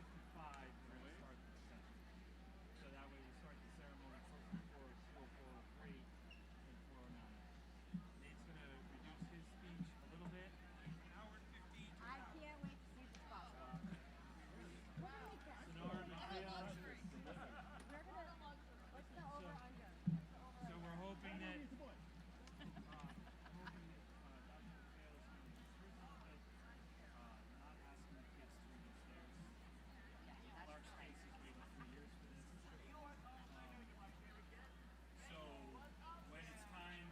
5:55, we're going to start the session. So that way we start the ceremony close to 4:03 and 4:09. Nate's going to reduce his speech a little bit. Hour and 15. I can't wait to see this box. Sonora, What's the over under? so we're hoping that Dr. McPhail is going to be not asking the kids to read the stairs. Clark Space has waited 3 years for this. So when it's time,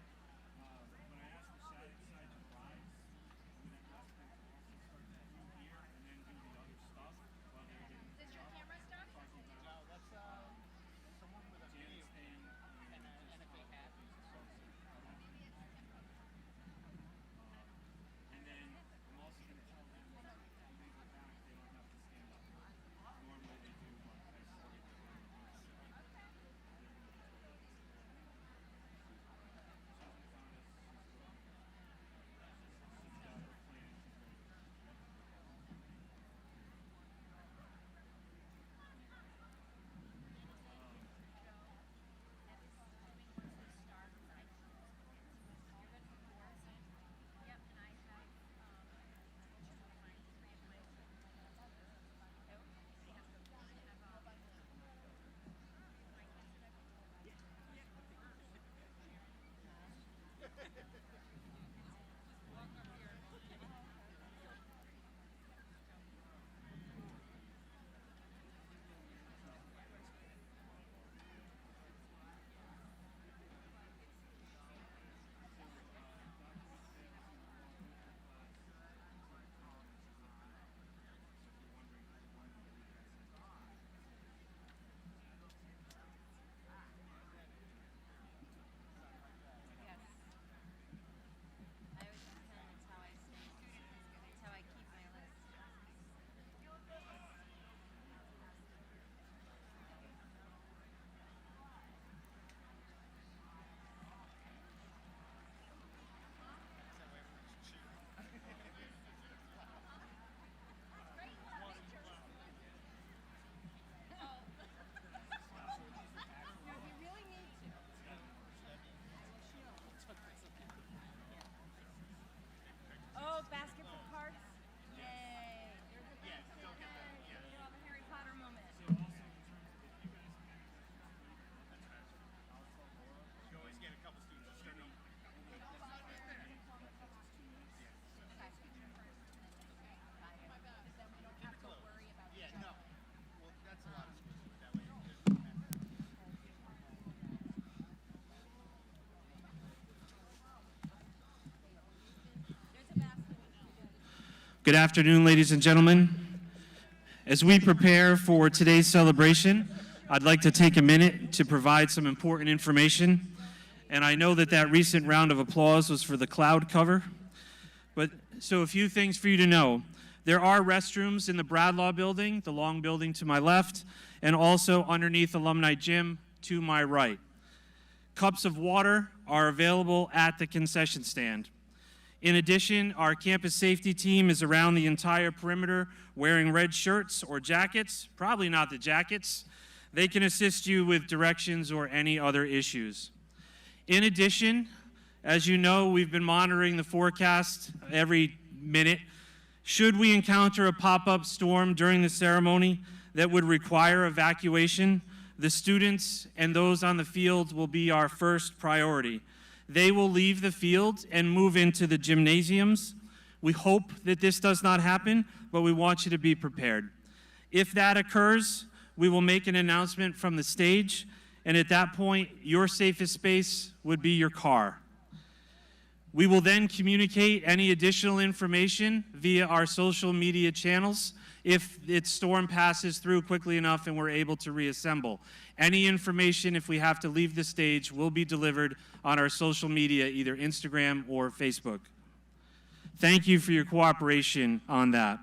when I ask the side to rise, I'm going to ask them to also start to do here and then do the other stuff while they're getting Is your camera stuck? No, that's someone with a video thing and a big hat. And then I'm also going to tell them that when they go back, they don't have to stand up. Normally they do, but I started to do Yep, and I have my 3 of my Yes. I always pretend it's how I stay. It's how I keep my list. You really need to. Oh, basket for cards? Yay. There's a basket. All the Harry Potter moment. So also in terms of if you guys can, I'll tell Laura. You always get a couple students to start up. Then we don't have to worry about Yeah, each other. no. Well, that's a lot of schools do it that way. There's no matter. There's a basket. Good afternoon, ladies and gentlemen. As we prepare for today's celebration, I'd like to take a minute to provide some important information. And I know that that recent round of applause was for the cloud cover. But so a few things for you to know. There are restrooms in the Bradlaugh building, the long building to my left, and also underneath Alumni Gym to my right. Cups of water are available at the concession stand. In addition, our campus safety team is around the entire perimeter wearing red shirts or jackets, probably not the jackets. They can assist you with directions or any other issues. In addition, as you know, we've been monitoring the forecast every minute. Should we encounter a pop-up storm during the ceremony that would require evacuation, the students and those on the field will be our first priority. They will leave the field and move into the gymnasiums. We hope that this does not happen, but we want you to be prepared. If that occurs, we will make an announcement from the stage, and at that point, your safest space would be your car. We will then communicate any additional information via our social media channels if its storm passes through quickly enough and we're able to reassemble. Any information, if we have to leave the stage, will be delivered on our social media, either Instagram or Facebook. Thank you for your cooperation on that.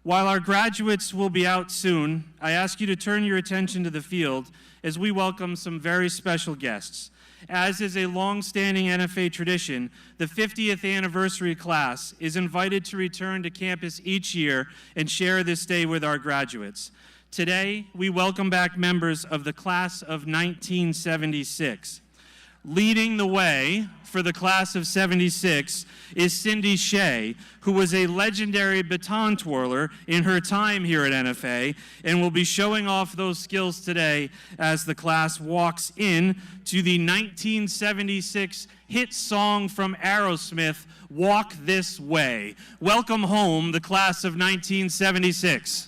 While our graduates will be out soon, I ask you to turn your attention to the field as we welcome some very special guests. As is a long-standing NFA tradition, the 50th anniversary class is invited to return to campus each year and share this day with our graduates. Today, we welcome back members of the class of 1976. Leading the way for the class of 76 is Cindy Shea, who was a legendary baton twirler in her time here at NFA and will be showing off those skills today as the class walks in to the 1976 hit song from Aerosmith, Walk This Way. Welcome home, the class of 1976.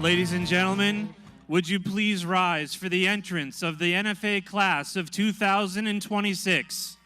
Ladies and gentlemen, would you please rise for the entrance of the NFA class of 2026?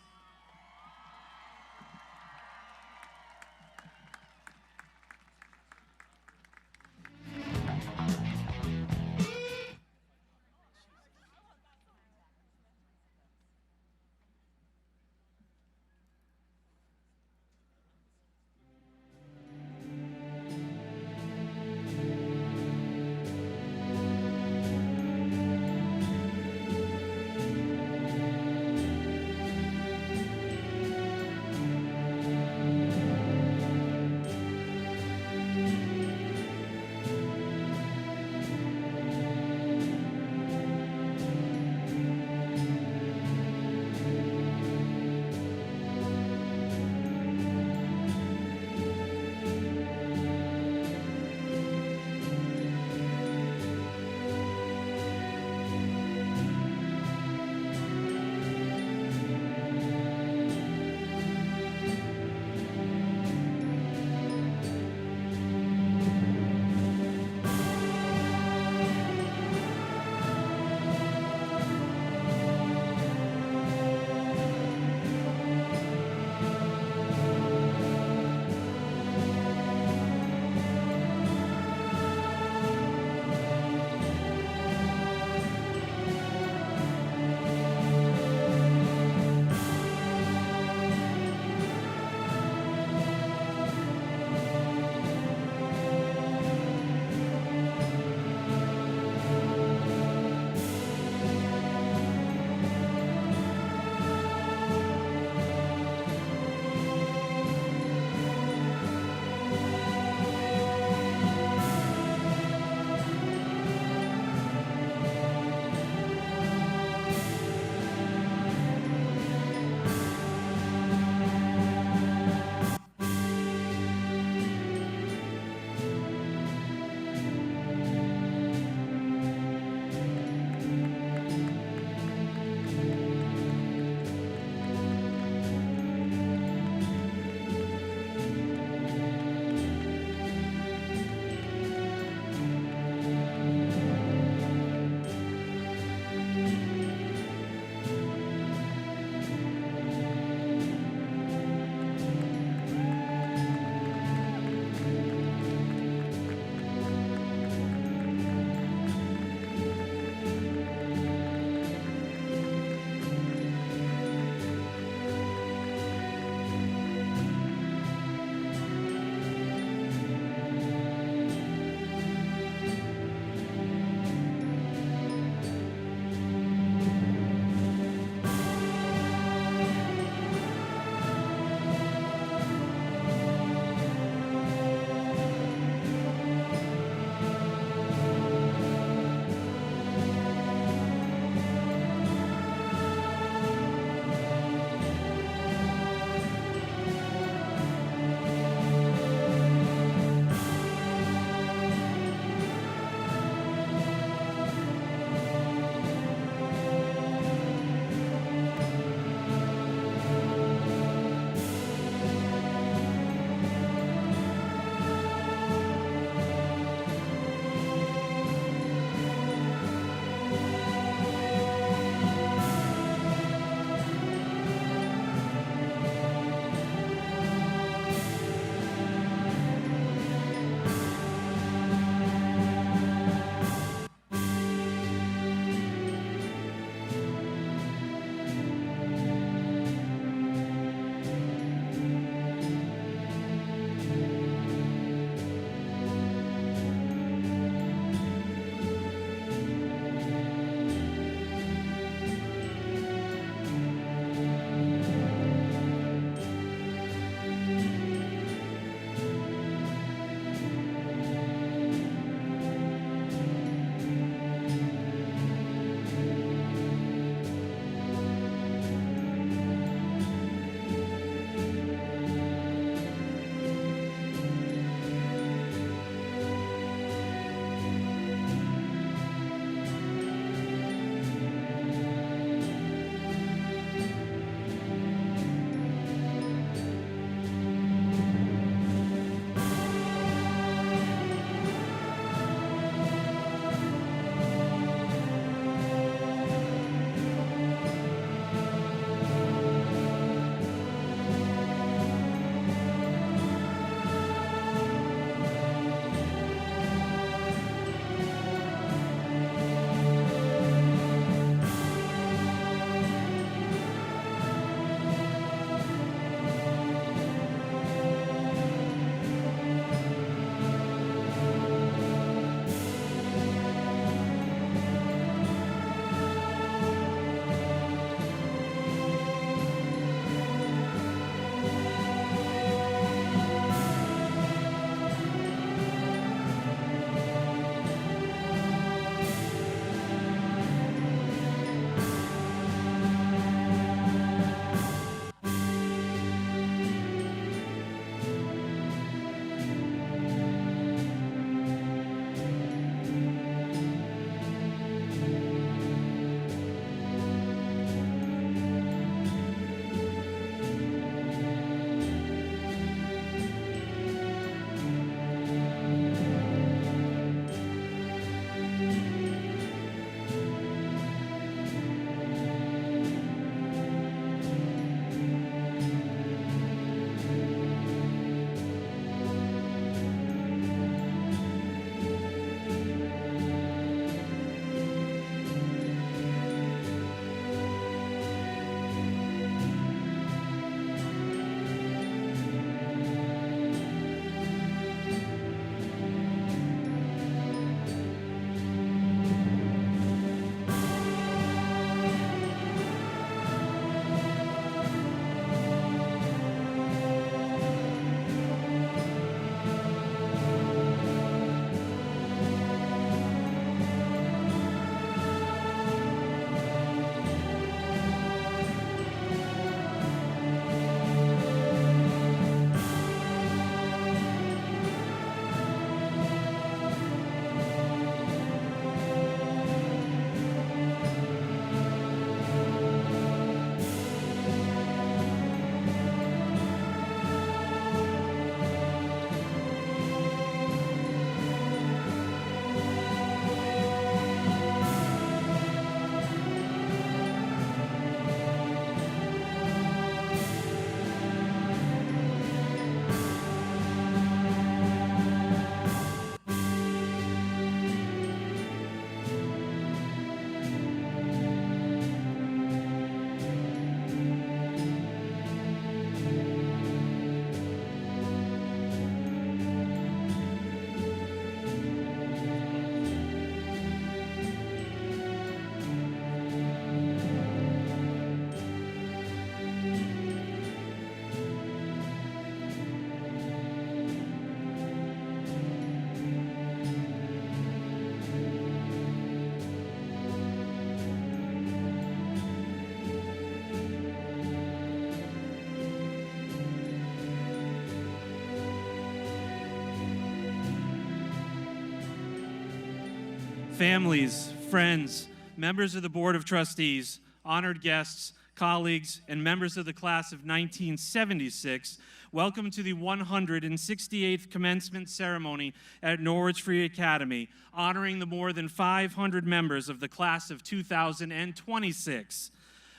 families, friends, members of the Board of Trustees, honored guests, colleagues, and members of the class of 1976, welcome to the 168th commencement ceremony at Norwich Free Academy, honoring the more than 500 members of the class of 2026.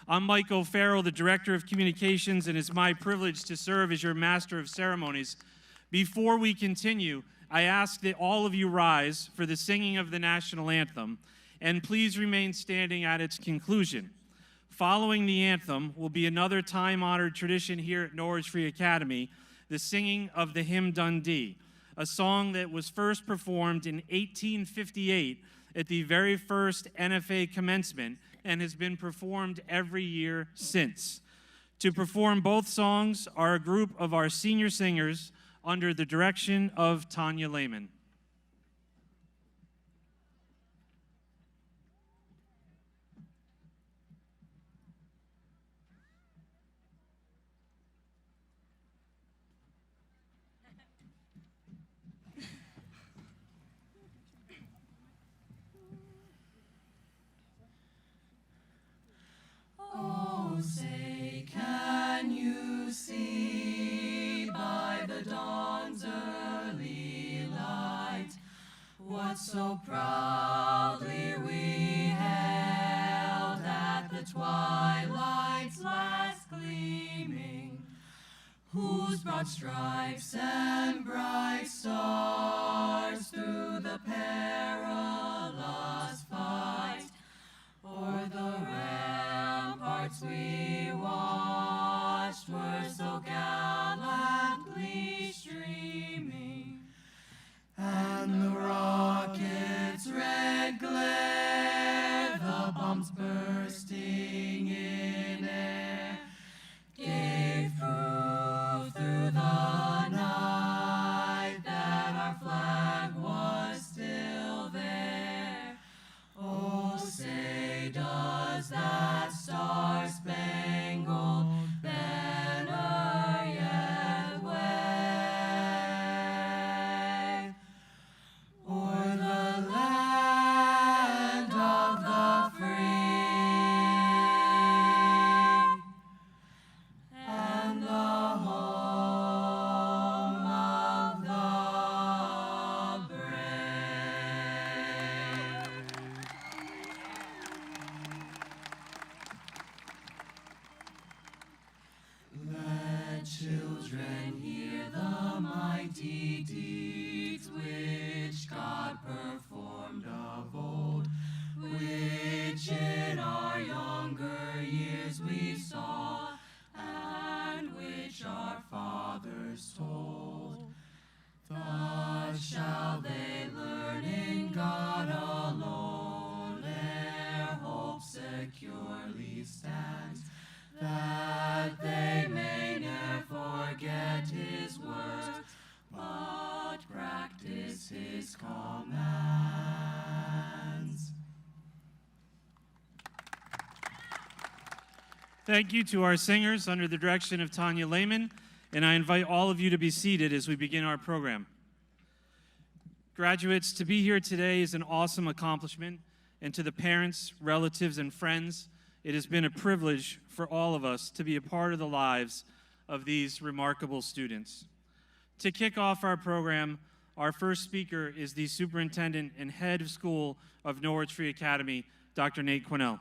I'm Mike O'Farrell, the Director of Communications, and it's my privilege to serve as your Master of Ceremonies. Before we continue, I ask that all of you rise for the singing of the national anthem, and please remain standing at its conclusion. Following the anthem will be another time-honored tradition here at Norwich Free Academy, the singing of the hymn Dundee, a song that was first performed in 1858 at the very first NFA commencement and has been performed every year since. To perform both songs are a group of our senior singers under the direction of Tanya Lehman. Oh, say, can you see by the dawn's early light what so proudly we held at the twilight's last gleaming, whose broad stripes and bright stars through the perilous fight o'er the ramparts we watched were so gallantly streaming, and the rocket's red glare, the bombs bursting in air, gave proof through the night that our flag was still there. Oh, say, does that star-spangled banner yet wave o'er the land of the free and the home of the brave? Let children hear the mighty deeds which God performed of old, which in our younger years we saw, and which our fathers told. Thus shall they learn in God alone their hope securely stands, that they may ne'er forget his words, but practice his commands. Thank you to our singers under the direction of Tanya Lehman, and I invite all of you to be seated as we begin our program. Graduates, to be here today is an awesome accomplishment, and to the parents, relatives, and friends, it has been a privilege for all of us to be a part of the lives of these remarkable students. To kick off our program, our first speaker is the superintendent and head of school of Norwich Free Academy, Dr. Nate Quinnell.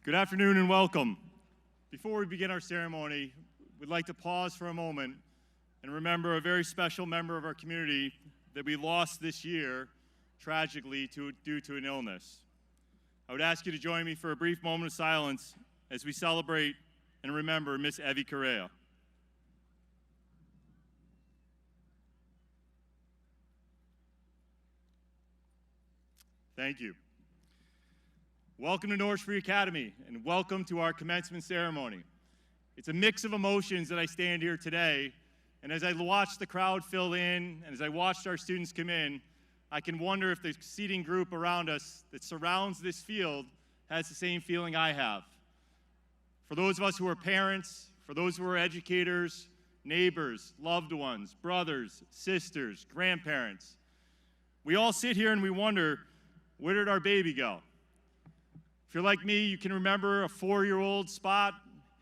Good afternoon and welcome. Before we begin our ceremony, we'd like to pause for a moment and remember a very special member of our community that we lost this year, tragically, due to an illness. I would ask you to join me for a brief moment of silence as we celebrate and remember Miss Evie Correa. Thank you. Welcome to Norwich Free Academy, and welcome to our commencement ceremony. It's a mix of emotions that I stand here today, and as I watch the crowd fill in, and as I watched our students come in, I can wonder if the seating group around us that surrounds this field has the same feeling I have. For those of us who are parents, for those who are educators, neighbors, loved ones, brothers, sisters, grandparents. We all sit here and we wonder, where did our baby go? If you're like me, you can remember a 4-year-old Spot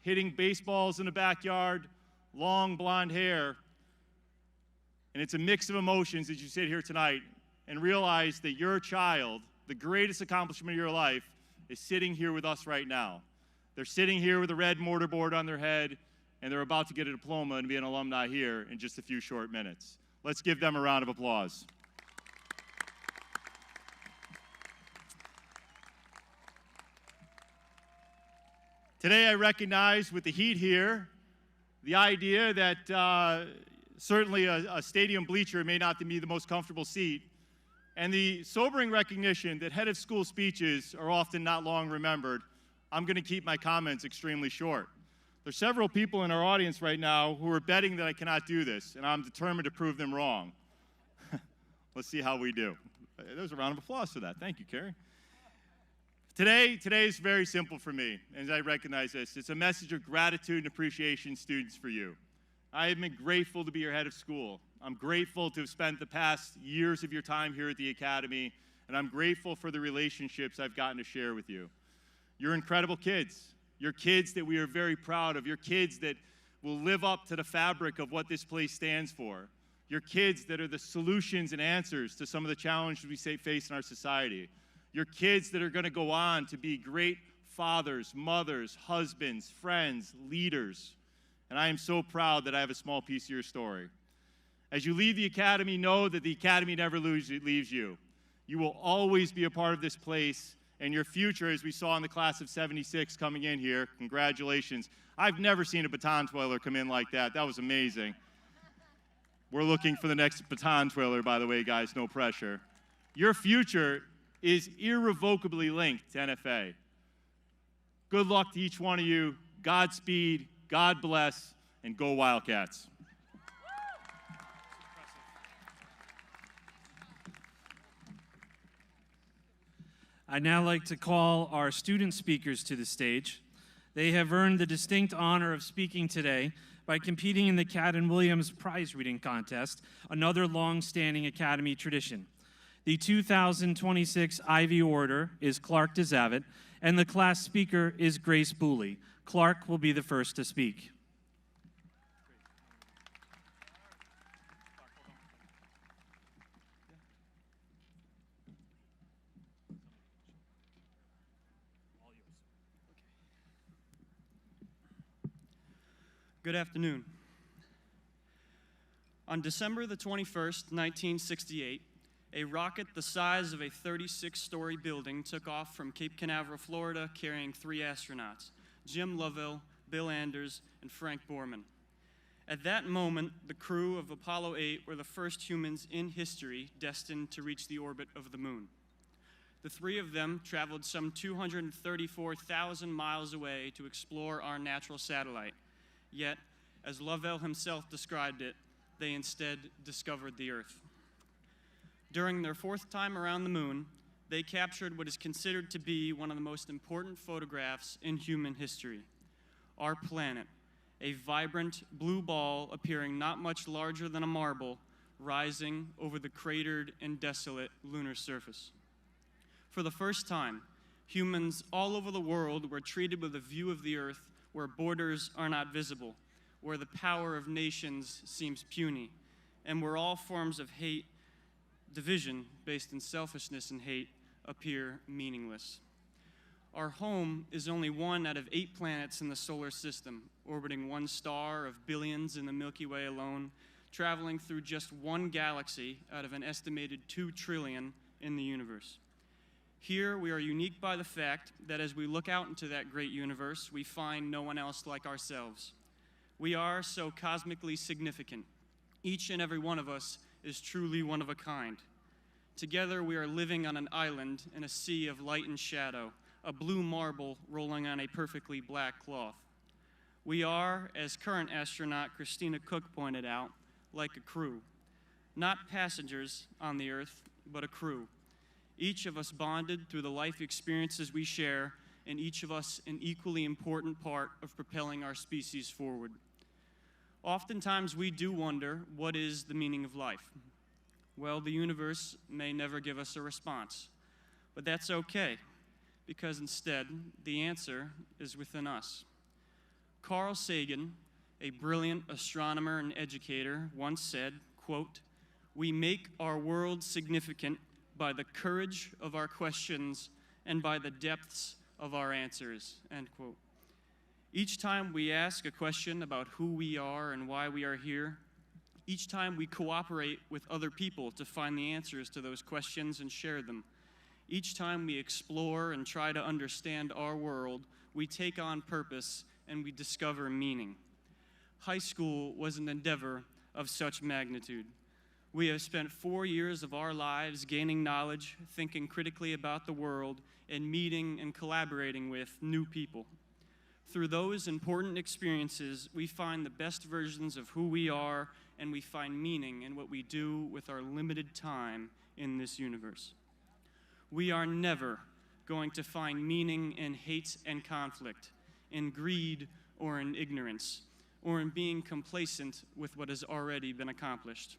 hitting baseballs in the backyard, long blonde hair, and it's a mix of emotions as you sit here tonight and realize that your child, the greatest accomplishment of your life, is sitting here with us right now. They're sitting here with a red mortarboard on their head, and they're about to get a diploma and be an alumni here in just a few short minutes. Let's give them a round of applause. Today I recognize with the heat here, the idea that certainly a stadium bleacher may not be the most comfortable seat, and the sobering recognition that head of school speeches are often not long remembered. I'm going to keep my comments extremely short. There's several people in our audience right now who are betting that I cannot do this, and I'm determined to prove them wrong. Let's see how we do. There's a round of applause for that. Thank you, Carrie. Today is very simple for me, and I recognize this. It's a message of gratitude and appreciation, students, for you. I have been grateful to be your head of school. I'm grateful to have spent the past years of your time here at the Academy, and I'm grateful for the relationships I've gotten to share with you. You're incredible kids. You're kids that we are very proud of. You're kids that will live up to the fabric of what this place stands for. You're kids that are the solutions and answers to some of the challenges we face in our society. You're kids that are going to go on to be great fathers, mothers, husbands, friends, leaders. And I am so proud that I have a small piece of your story. As you leave the Academy, know that the Academy never leaves you. You will always be a part of this place, and your future, as we saw in the class of '76 coming in here, congratulations. I've never seen a baton twirler come in like that. That was amazing. We're looking for the next baton twirler, by the way, guys, no pressure. Your future is irrevocably linked to NFA. Good luck to each one of you. Godspeed, God bless, and go Wildcats. I'd now like to call our student speakers to the stage. They have earned the distinct honor of speaking today by competing in the Cadden Williams Prize Reading Contest, another long-standing Academy tradition. The 2026 Ivy Order is Clark DeZavitt, and the class speaker is Grace Booley. Clark will be the first to speak. Good afternoon. On December the 21st, 1968, a rocket the size of a 36-story building took off from Cape Canaveral, Florida, carrying 3 astronauts, Jim Lovell, Bill Anders, and Frank Borman. At that moment, the crew of Apollo 8 were the first humans in history destined to reach the orbit of the moon. The 3 of them traveled some 234,000 miles away to explore our natural satellite. Yet, as Lovell himself described it, they instead discovered the Earth. During their 4th time around the moon, they captured what is considered to be one of the most important photographs in human history. Our planet, a vibrant blue ball appearing not much larger than a marble, rising over the cratered and desolate lunar surface. For the first time, humans all over the world were treated with a view of the Earth where borders are not visible, where the power of nations seems puny, and where all forms of hate, division based in selfishness and hate, appear meaningless. Our home is only one out of 8 planets in the solar system, orbiting 1 star of billions in the Milky Way alone, traveling through just 1 galaxy out of an estimated 2 trillion in the universe. Here, we are unique by the fact that as we look out into that great universe, we find no one else like ourselves. We are so cosmically significant. Each and every one of us is truly one of a kind. Together, we are living on an island in a sea of light and shadow, a blue marble rolling on a perfectly black cloth. We are, as current astronaut Christina Cook pointed out, like a crew. Not passengers on the Earth, but a crew. Each of us bonded through the life experiences we share, and each of us an equally important part of propelling our species forward. Oftentimes we do wonder, what is the meaning of life? Well, the universe may never give us a response, but that's okay, because instead, the answer is within us. Carl Sagan, a brilliant astronomer and educator, once said, quote, "We make our world significant by the courage of our questions and by the depths of our answers," end quote. Each time we ask a question about who we are and why we are here, each time we cooperate with other people to find the answers to those questions and share them, each time we explore and try to understand our world, we take on purpose and we discover meaning. High school was an endeavor of such magnitude. We have spent 4 years of our lives gaining knowledge, thinking critically about the world, and meeting and collaborating with new people. Through those important experiences, we find the best versions of who we are, and we find meaning in what we do with our limited time in this universe. We are never going to find meaning in hate and conflict, in greed or in ignorance, or in being complacent with what has already been accomplished,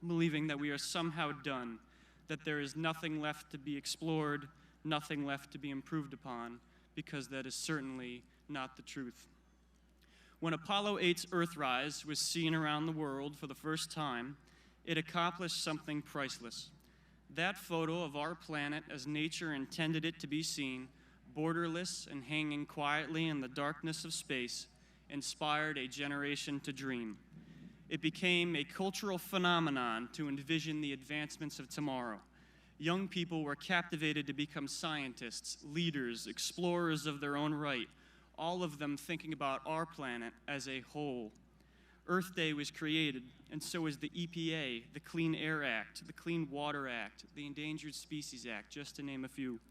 believing that we are somehow done, that there is nothing left to be explored, nothing left to be improved upon, because that is certainly not the truth. When Apollo 8's Earthrise was seen around the world for the first time, it accomplished something priceless. That photo of our planet as nature intended it to be seen, borderless and hanging quietly in the darkness of space, inspired a generation to dream. It became a cultural phenomenon to envision the advancements of tomorrow. Young people were captivated to become scientists, leaders, explorers of their own right, all of them thinking about our planet as a whole. Earth Day was created, and so was the EPA, the Clean Air Act, the Clean Water Act, the Endangered Species Act, just to name a few.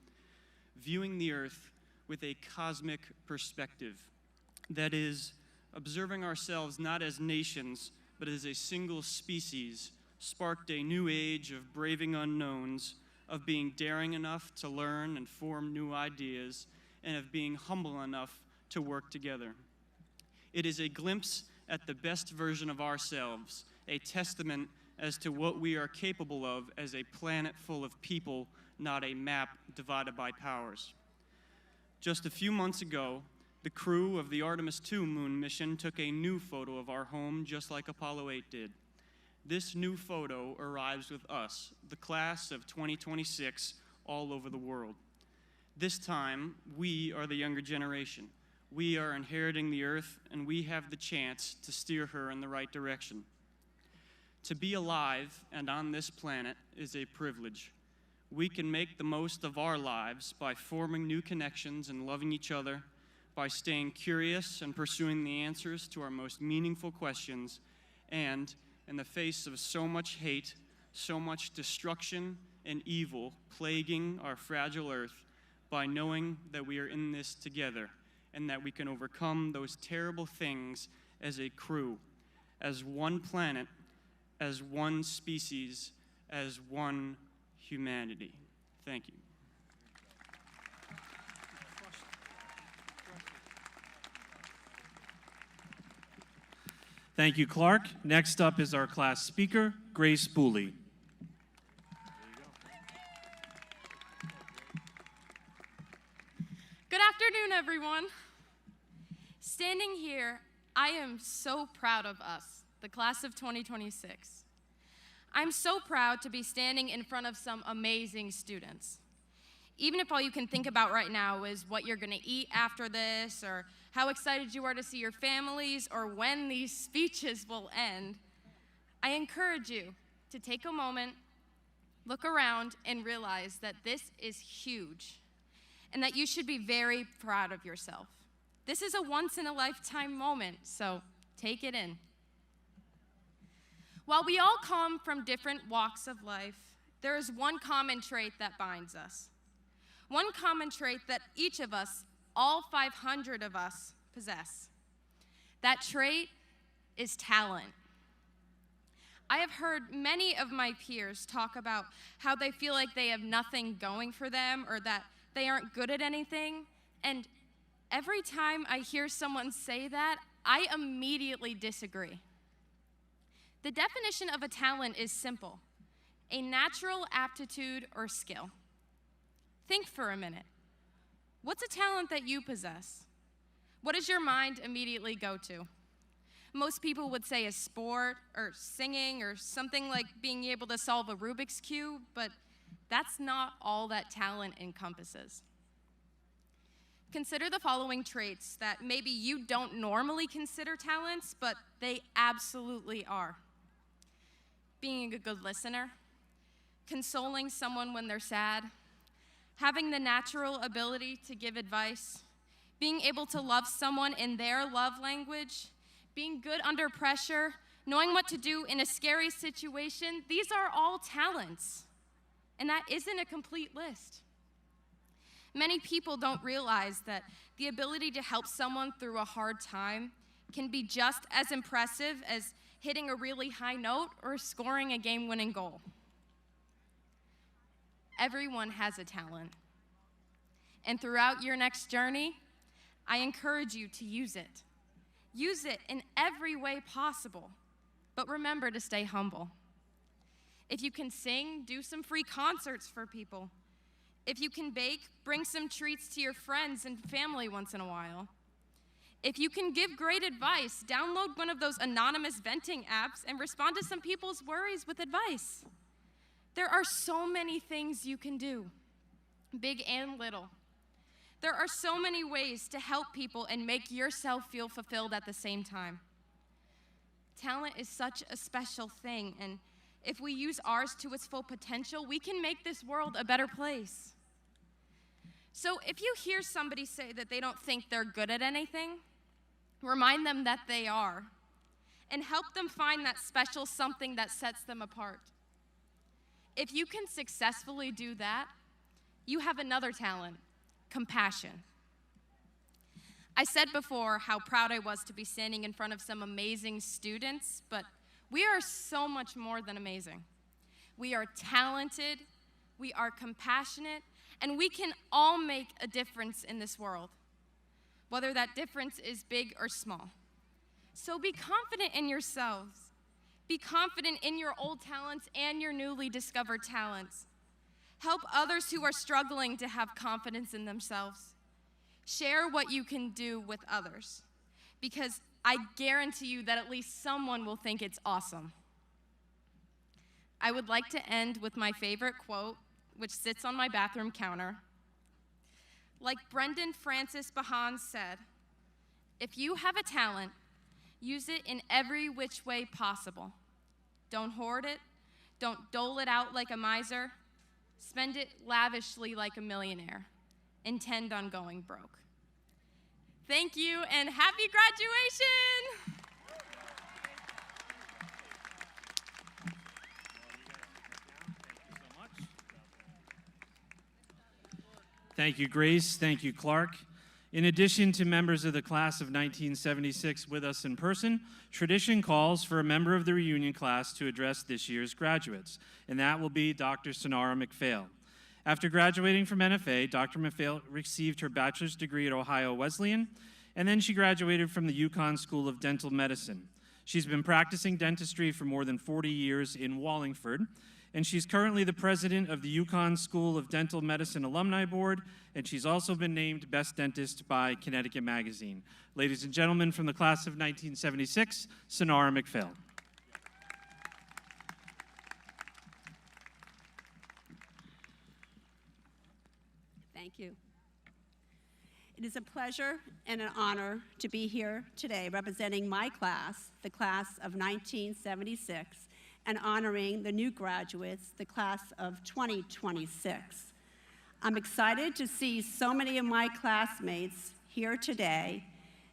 Viewing the Earth with a cosmic perspective, that is, observing ourselves not as nations, but as a single species, sparked a new age of braving unknowns, of being daring enough to learn and form new ideas, and of being humble enough to work together. It is a glimpse at the best version of ourselves, a testament as to what we are capable of as a planet full of people, not a map divided by powers. Just a few months ago, the crew of the Artemis II moon mission took a new photo of our home, just like Apollo 8 did. This new photo arrives with us, the class of 2026, all over the world. This time, we are the younger generation. We are inheriting the Earth, and we have the chance to steer her in the right direction. To be alive and on this planet is a privilege. We can make the most of our lives by forming new connections and loving each other, by staying curious and pursuing the answers to our most meaningful questions, and in the face of so much hate, so much destruction and evil plaguing our fragile Earth, by knowing that we are in this together and that we can overcome those terrible things as a crew, as one planet, as one species, as one humanity. Thank you. Thank you, Clark. Next up is our class speaker, Grace Booley. Good afternoon, everyone. Standing here, I am so proud of us, the class of 2026. I'm so proud to be standing in front of some amazing students. Even if all you can think about right now is what you're gonna eat after this, or how excited you are to see your families, or when these speeches will end, I encourage you to take a moment, look around, and realize that this is huge, and that you should be very proud of yourself. This is a once-in-a-lifetime moment, so take it in. While we all come from different walks of life, there is one common trait that binds us. One common trait that each of us, all 500 of us, possess. That trait is talent. I have heard many of my peers talk about how they feel like they have nothing going for them or that they aren't good at anything, and every time I hear someone say that, I immediately disagree. The definition of a talent is simple: a natural aptitude or skill. Think for a minute. What's a talent that you possess? What does your mind immediately go to? Most people would say a sport or singing or something like being able to solve a Rubik's Cube, but that's not all that talent encompasses. Consider the following traits that maybe you don't normally consider talents, but they absolutely are. Being a good listener, consoling someone when they're sad, having the natural ability to give advice, being able to love someone in their love language, being good under pressure, knowing what to do in a scary situation. These are all talents, and that isn't a complete list. Many people don't realize that the ability to help someone through a hard time can be just as impressive as hitting a really high note or scoring a game-winning goal. Everyone has a talent. And throughout your next journey, I encourage you to use it. Use it in every way possible, but remember to stay humble. If you can sing, do some free concerts for people. If you can bake, bring some treats to your friends and family once in a while. If you can give great advice, download one of those anonymous venting apps and respond to some people's worries with advice. There are so many things you can do, big and little. There are so many ways to help people and make yourself feel fulfilled at the same time. Talent is such a special thing, and if we use ours to its full potential, we can make this world a better place. So if you hear somebody say that they don't think they're good at anything, remind them that they are, and help them find that special something that sets them apart. If you can successfully do that, you have another talent: compassion. I said before how proud I was to be standing in front of some amazing students, but we are so much more than amazing. We are talented, we are compassionate, and we can all make a difference in this world, whether that difference is big or small. So be confident in yourselves. Be confident in your old talents and your newly discovered talents. Help others who are struggling to have confidence in themselves. Share what you can do with others, because I guarantee you that at least someone will think it's awesome. I would like to end with my favorite quote, which sits on my bathroom counter. Like Brendan Francis Behan said, "If you have a talent, use it in every which way possible. Don't hoard it. Don't dole it out like a miser. Spend it lavishly like a millionaire. Intend on going broke." Thank you, and happy graduation! Thank you, Grace. Thank you, Clark. In addition to members of the class of 1976 with us in person, tradition calls for a member of the reunion class to address this year's graduates, and that will be Dr. Sonara McPhail. After graduating from NFA, Dr. McPhail received her bachelor's degree at Ohio Wesleyan, and then she graduated from the UConn School of Dental Medicine. She's been practicing dentistry for more than 40 years in Wallingford, and she's currently the president of the UConn School of Dental Medicine Alumni Board, and she's also been named Best Dentist by Connecticut Magazine. Ladies and gentlemen, from the class of 1976, Sonara McPhail. Thank you. It is a pleasure and an honor to be here today representing my class, the class of 1976, and honoring the new graduates, the class of 2026. I'm excited to see so many of my classmates here today,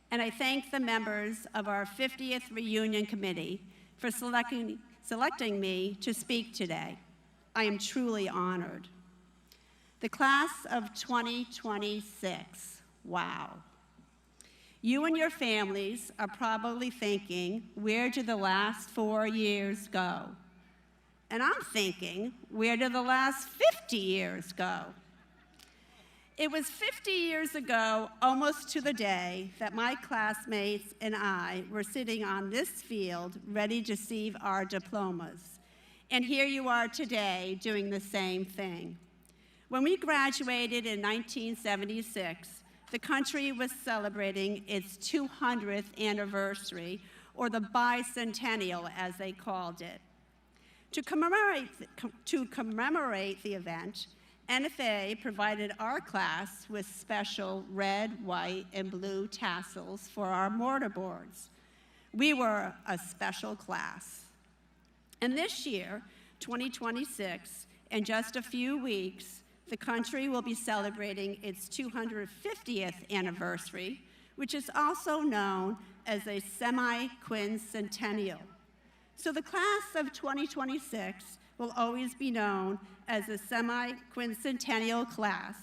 and I thank the members of our 50th Reunion Committee for selecting me to speak today. I am truly honored. The class of 2026, wow. You and your families are probably thinking, where did the last 4 years go? And I'm thinking, where did the last 50 years go? It was 50 years ago, almost to the day, that my classmates and I were sitting on this field ready to receive our diplomas. And here you are today doing the same thing. When we graduated in 1976, the country was celebrating its 200th anniversary, or the bicentennial as they called it. To commemorate the event, NFA provided our class with special red, white, and blue tassels for our mortarboards. We were a special class. And this year, 2026, in just a few weeks, the country will be celebrating its 250th anniversary, which is also known as a semi-quincentennial. So the class of 2026 will always be known as a semi-quincentennial class.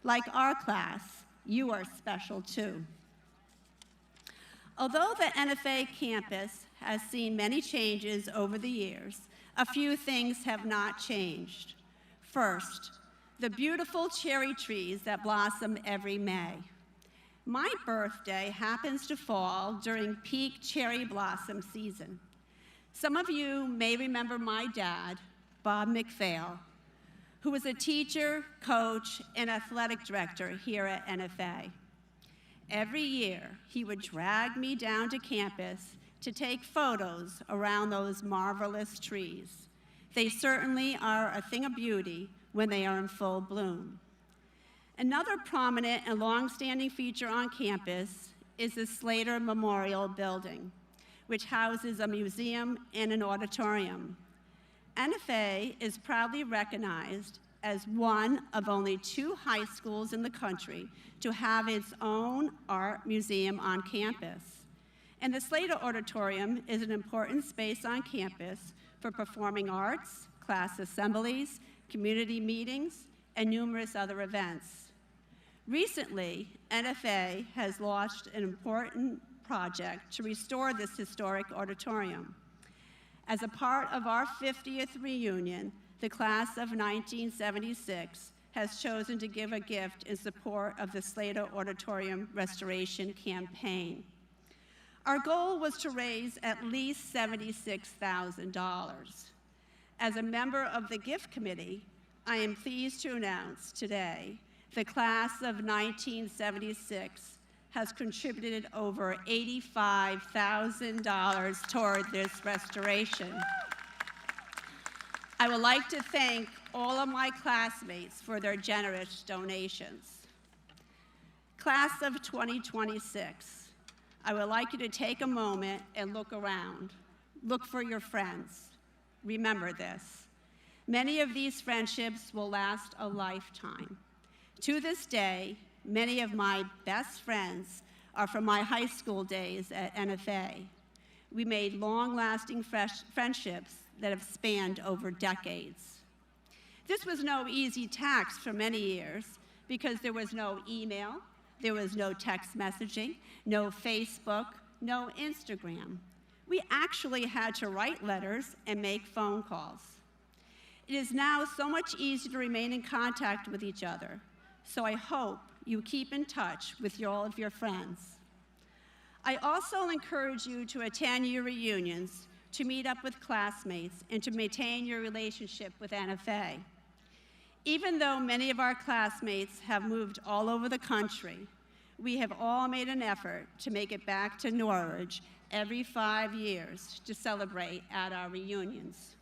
Like our class, you are special too. Although the NFA campus has seen many changes over the years, a few things have not changed. First, the beautiful cherry trees that blossom every May. My birthday happens to fall during peak cherry blossom season. Some of you may remember my dad, Bob McPhail, who was a teacher, coach, and athletic director here at NFA. Every year, he would drag me down to campus to take photos around those marvelous trees. They certainly are a thing of beauty when they are in full bloom. Another prominent and long-standing feature on campus is the Slater Memorial Building, which houses a museum and an auditorium. NFA is proudly recognized as one of only 2 high schools in the country to have its own art museum on campus. And the Slater Auditorium is an important space on campus for performing arts, class assemblies, community meetings, and numerous other events. Recently, NFA has launched an important project to restore this historic auditorium. As a part of our 50th reunion, the class of 1976 has chosen to give a gift in support of the Slater Auditorium Restoration Campaign. Our goal was to raise at least $76,000. As a member of the gift committee, I am pleased to announce today the class of 1976 has contributed over $85,000 toward this restoration. I would like to thank all of my classmates for their generous donations. Class of 2026, I would like you to take a moment and look around. Look for your friends. Remember this. Many of these friendships will last a lifetime. To this day, many of my best friends are from my high school days at NFA. We made long-lasting friendships that have spanned over decades. This was no easy task for many years because there was no email, there was no text messaging, no Facebook, no Instagram. We actually had to write letters and make phone calls. It is now so much easier to remain in contact with each other, so I hope you keep in touch with all of your friends. I also encourage you to attend your reunions, to meet up with classmates, and to maintain your relationship with NFA. Even though many of our classmates have moved all over the country, we have all made an effort to make it back to Norwich every 5 years to celebrate at our reunions.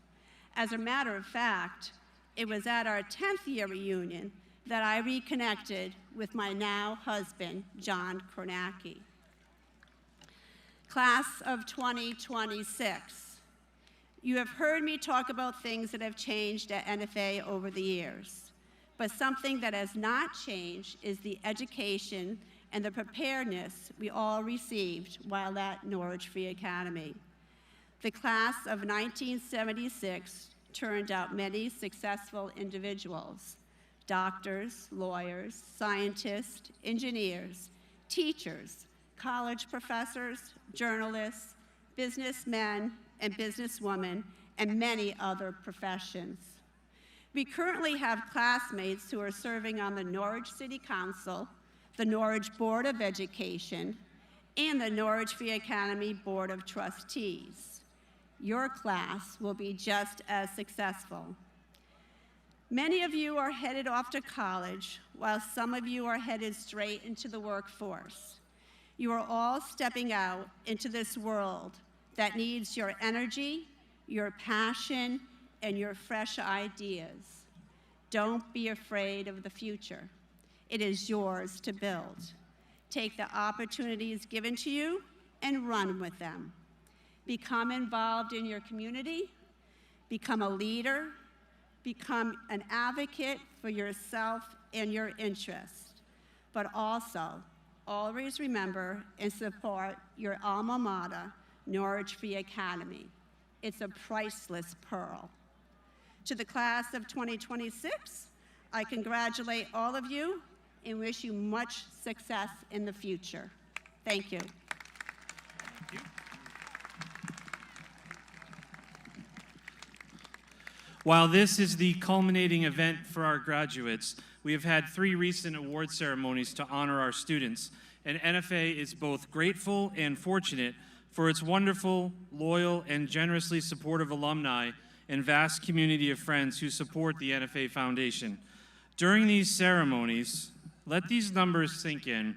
As a matter of fact, it was at our 10th year reunion that I reconnected with my now husband, John Kornacki. Class of 2026. You have heard me talk about things that have changed at NFA over the years, but something that has not changed is the education and the preparedness we all received while at Norwich Free Academy. The class of 1976 turned out many successful individuals: doctors, lawyers, scientists, engineers, teachers, college professors, journalists, businessmen and businesswomen, and many other professions. We currently have classmates who are serving on the Norwich City Council, the Norwich Board of Education, and the Norwich Free Academy Board of Trustees. Your class will be just as successful. Many of you are headed off to college, while some of you are headed straight into the workforce. You are all stepping out into this world that needs your energy, your passion, and your fresh ideas. Don't be afraid of the future. It is yours to build. Take the opportunities given to you and run with them. Become involved in your community, become a leader, become an advocate for yourself and your interests, but also always remember and support your alma mater, Norwich Free Academy. It's a priceless pearl. To the class of 2026, I congratulate all of you and wish you much success in the future. Thank you. Thank you. While this is the culminating event for our graduates, we have had 3 recent award ceremonies to honor our students, and NFA is both grateful and fortunate for its wonderful, loyal, and generously supportive alumni and vast community of friends who support the NFA Foundation. During these ceremonies, let these numbers sink in.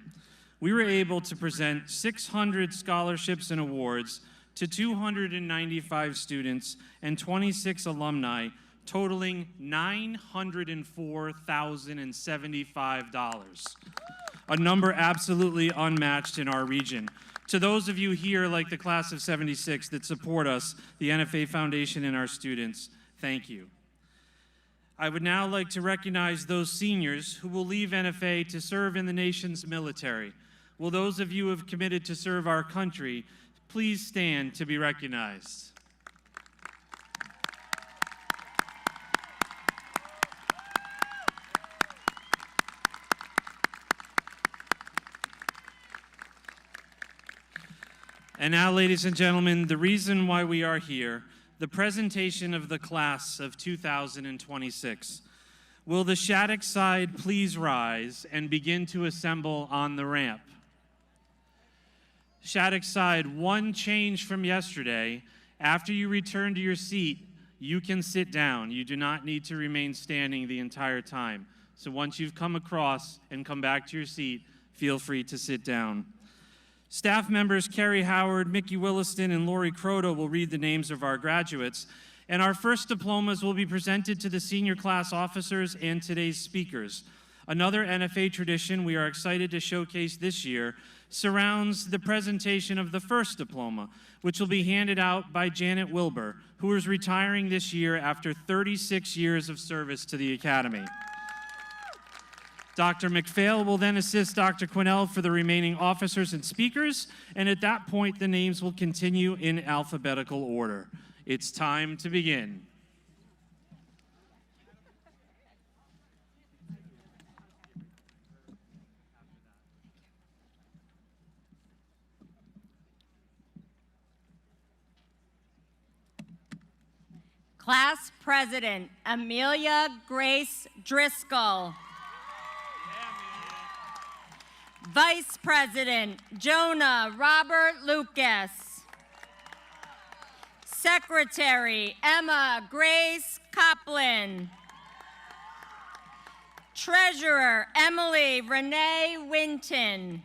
We were able to present 600 scholarships and awards to 295 students and 26 alumni, totaling $904,075, a number absolutely unmatched in our region. To those of you here, like the class of '76, that support us, the NFA Foundation, and our students, thank you. I would now like to recognize those seniors who will leave NFA to serve in the nation's military. Will those of you who have committed to serve our country please stand to be recognized? And now, ladies and gentlemen, the reason why we are here, the presentation of the class of 2026. Will the Shattuck side please rise and begin to assemble on the ramp? Shattuck side, one change from yesterday. After you return to your seat, you can sit down. You do not need to remain standing the entire time. So once you've come across and come back to your seat, feel free to sit down. Staff members Carrie Howard, Mickey Williston, and Lori Croto will read the names of our graduates, and our first diplomas will be presented to the senior class officers and today's speakers. Another NFA tradition we are excited to showcase this year surrounds the presentation of the first diploma, which will be handed out by Janet Wilbur, who is retiring this year after 36 years of service to the Academy. Dr. McPhail will then assist Dr. Quinnell for the remaining officers and speakers, and at that point, the names will continue in alphabetical order. It's time to begin. Class President, Amelia Grace Driscoll. Vice President, Jonah Robert Lucas. Secretary, Emma Grace Coplin. Treasurer, Emily Renee Winton.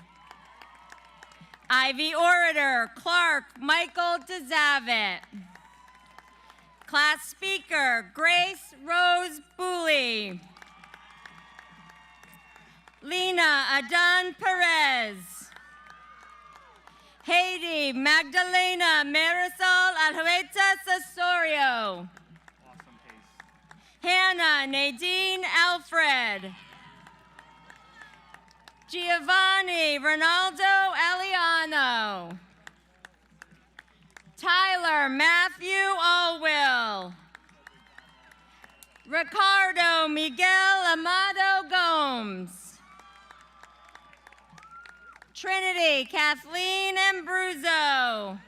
Ivy Orator, Clark Michael DeZavitt. Class Speaker, Grace Rose Booley. Lena Adan Perez. Haiti Magdalena Marisol Alhueta Sosorio. Awesome pace. Hannah Nadine Alfred. Giovanni Ronaldo Aliano. Tyler Matthew Allwill. Ricardo Miguel Amado Gomes. Trinity Kathleen Ambruzzo.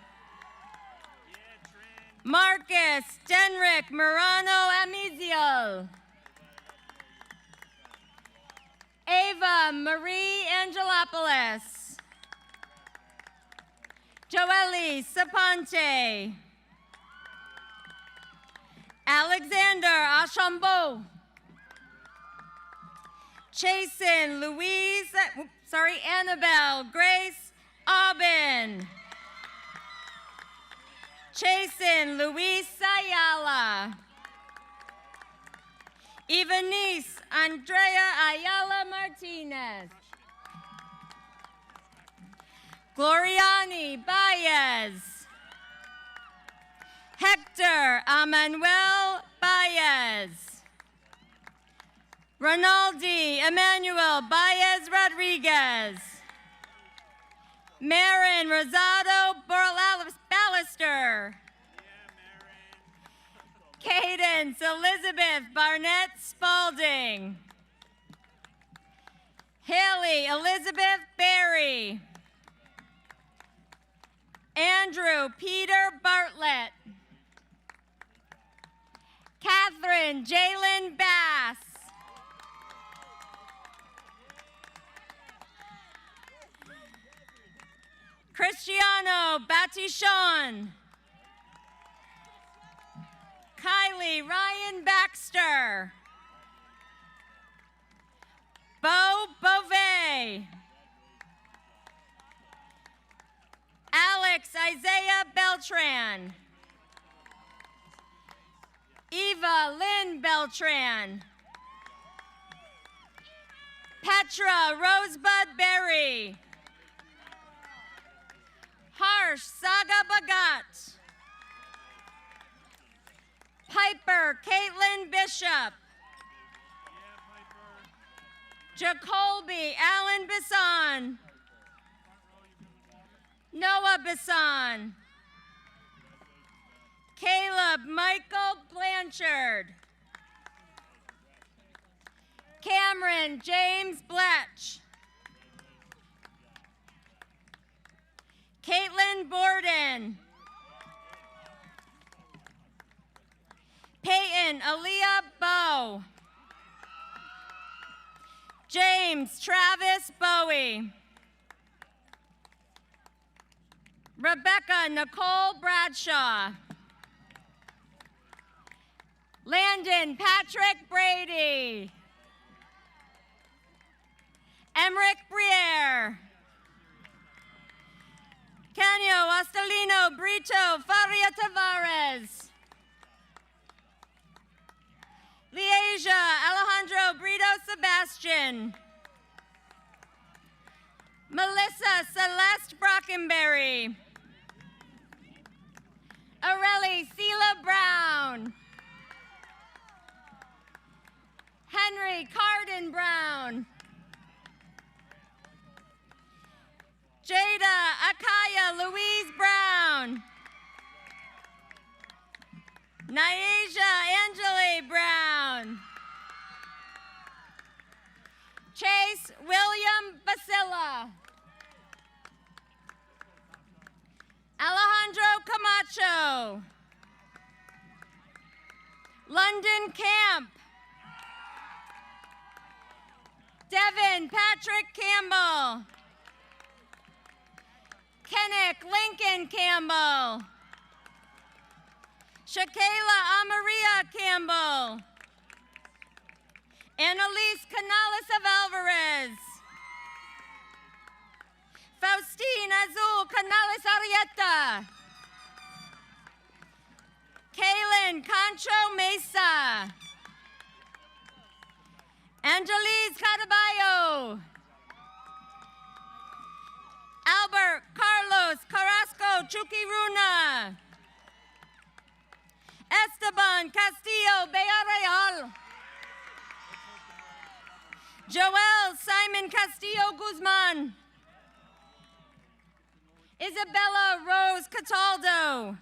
Marcus Denrick Morano Amiziel. Ava Marie Angelopoulos. Joely Saponte. Alexander Achambeau. Chasen Annabelle Grace Aubin. Chasen Luis Ayala. Ivanice Andrea Ayala Martinez. Gloriani Baez. Hector Amanuel Baez. Ronaldi Emmanuel Baez Rodriguez. Marin Rosado Ballister. Cadence Elizabeth Barnett Spalding. Haley Elizabeth Berry. Andrew Peter Bartlett. Catherine Jalen Bass. Cristiano Batichon. Kylie Ryan Baxter. Bo Beauvais. Alex Isaiah Beltran. Eva Lynn Beltran. Petra Rosebud Berry. Harsh Saga Bagat. Piper Caitlin Bishop. Jacoby Allen Bisson. Noah Bisson. Caleb Michael Blanchard. Cameron James Bletch. Caitlin Borden. Peyton Aaliyah Bowe. James Travis Bowie. Rebecca Nicole Bradshaw. Landon Patrick Brady. Emmerich Briere. Canio Ostalino Brito Faria Tavares. Liesia Alejandro Brito Sebastian. Melissa Celeste Brockenberry. Areli Sela Brown. Henry Carden Brown. Jada Akaya Louise Brown. Nyasia Angeli Brown. Chase William Basila. Alejandro Camacho. London Camp. Devin Patrick Campbell. Kenneth Lincoln Campbell. Shakayla Amaria Campbell. Annalise Canales of Alvarez. Faustine Azul Canales Arieta. Kaylin Concho Mesa. Angelise Cadaballo. Albert Carlos Carrasco Chuquiruna. Esteban Castillo Beareal. Joel Simon Castillo Guzman. Isabella Rose Cataldo.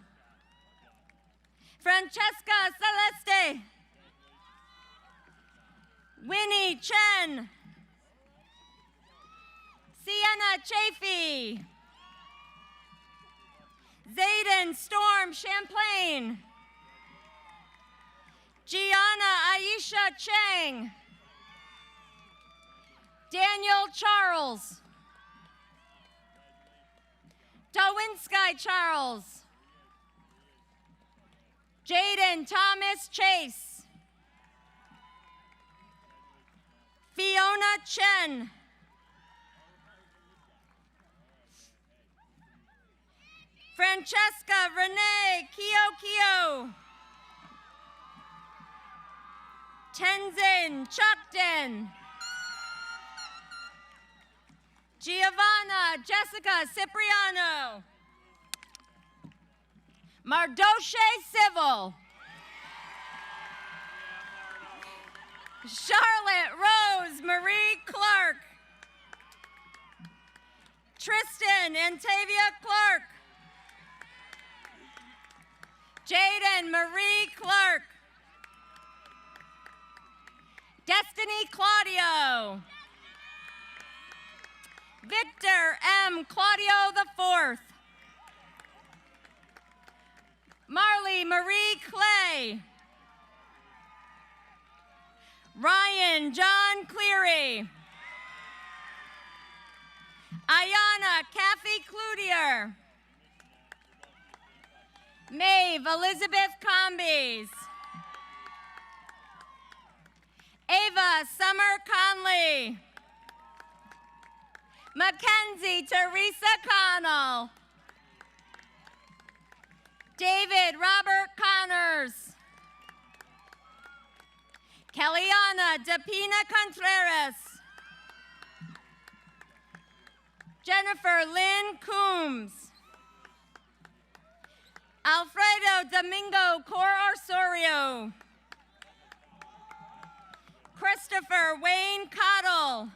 Francesca Celeste. Winnie Chen. Sienna Chafee. Zayden Storm Champlain. Gianna Aisha Chang. Daniel Charles. Dowinski Charles. Jaden Thomas Chase. Fiona Chen. Francesca Renee Kio. Tenzin Chukden. Giovanna Jessica Cipriano. Mardoche Civil. Charlotte Rose Marie Clark. Tristan Antavia Clark. Jaden Marie Clark. Destiny Claudio. Victor M. Claudio IV. Marley Marie Clay. Ryan John Cleary. Ayana Kathy Cloutier. Maeve Elizabeth Combes. Ava Summer Conley. Mackenzie Teresa Connell. David Robert Connors. Kellyanna Depina Contreras. Jennifer Lynn Coombs. Alfredo Domingo Cor Osorio. Christopher Wayne Cottle.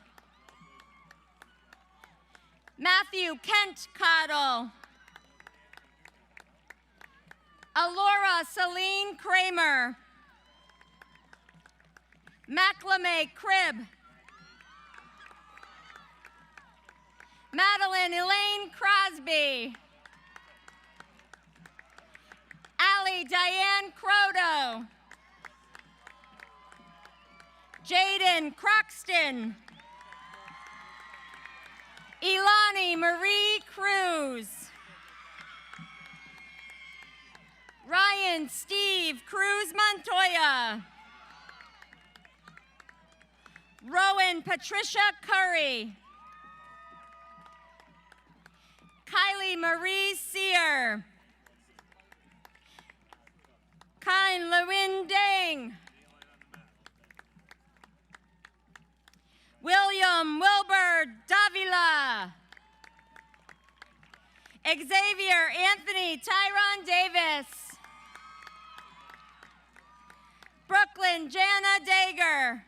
Matthew Kent Cottle. Alora Celine Kramer. Maclame Cribb. Madeline Elaine Crosby. Allie Diane Croto. Jaden Croxton. Elani Marie Cruz. Ryan Steve Cruz Montoya. Rowan Patricia Curry. Kylie Marie Sear. Kine Lewin Dang. William Wilbur Davila. Xavier Anthony Tyron Davis. Brooklyn Jana Dager.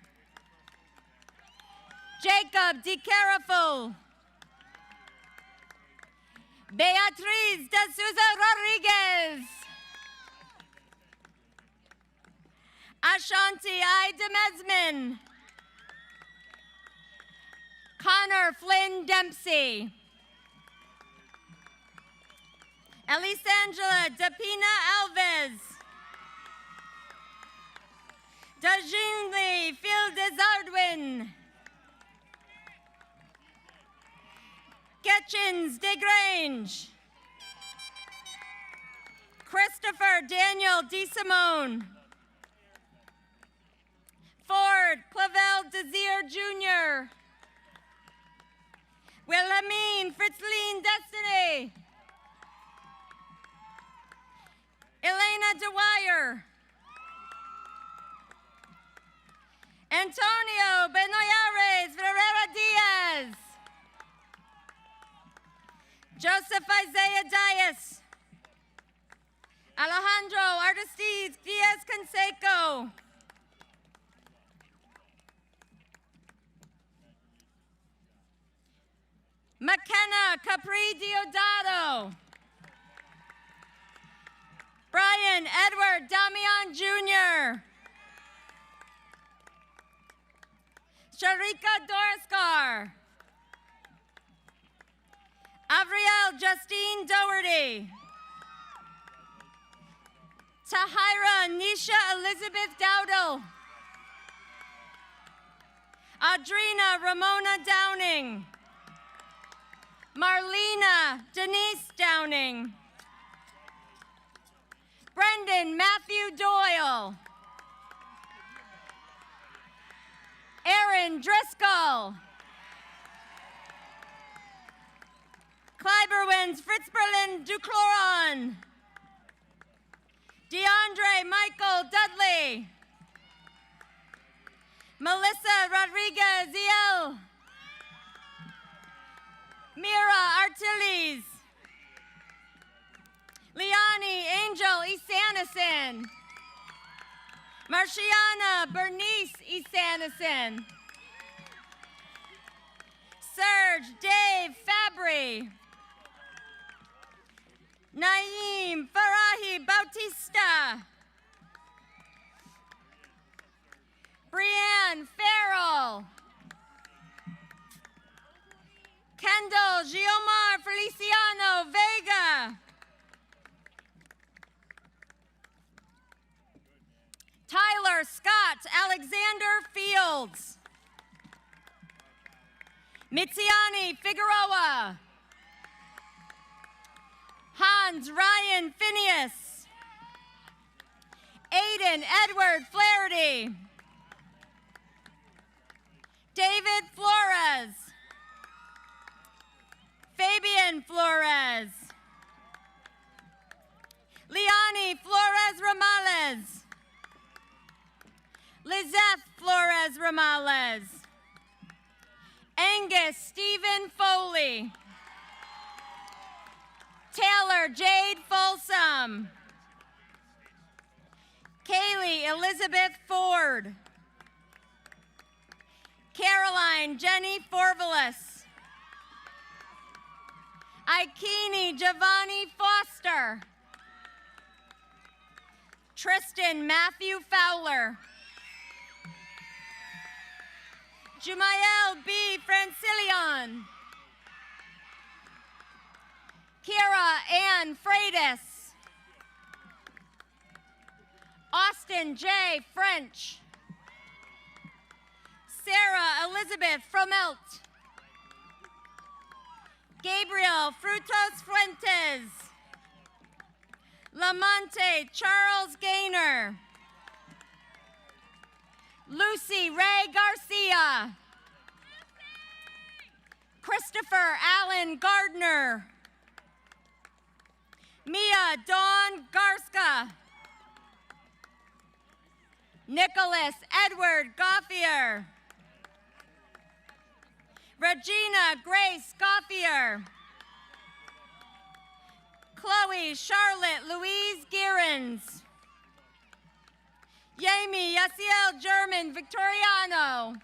Jacob DiCarafo. Beatriz de Souza Rodriguez. Ashanti I. Demesman. Connor Flynn Dempsey. Elisangela Depina Alves. Dajinli Phil Desardwin. Getchins DeGrange. Christopher Daniel DeSimone. Ford Clavel Desir Jr. Wilhelmine Fritzline Destiny. Elena Dwyer. Antonio Benoyares Ferreira Diaz. Joseph Isaiah Dias. Alejandro Artistides Diaz Canseco. McKenna Capri Diodato. Brian Edward Damian Jr. Sharika Dorskar. Avriel Justine Doherty. Tahira Nisha Elizabeth Dowdle. Audrina Ramona Downing. Marlena Denise Downing. Brendan Matthew Doyle. Aaron Driscoll. Clyberwins Fritzberlin Ducloron. DeAndre Michael Dudley. Melissa Rodriguez Ziel. Mira Artiles. Liani Angel Isanison. Marciana Bernice Isanison. Serge Dave Fabry. Naeem Farahi Bautista. Brianne Farrell. Kendall Giomar Feliciano Vega. Tyler Scott Alexander Fields. Mitziani Figueroa. Hans Ryan Phineas. Aiden Edward Flaherty. David Flores. Fabian Flores. Liani Flores Ramales. Lizeth Flores Ramales. Angus Stephen Foley. Taylor Jade Folsom. Kaylee Elizabeth Ford. Caroline Jenny Forvalis. Aikini Giovanni Foster. Tristan Matthew Fowler. Jumael B. Francilion. Kira Ann Freitas. Austin J. French. Sarah Elizabeth Fromelt. Gabriel Frutos Fuentes. Lamonte Charles Gaynor. Lucy Ray Garcia. Christopher Allen Gardner. Mia Dawn Garska. Nicholas Edward Goffier. Regina Grace Goffier. Chloe Charlotte Louise Gearens. Yami Yasiel German Victoriano.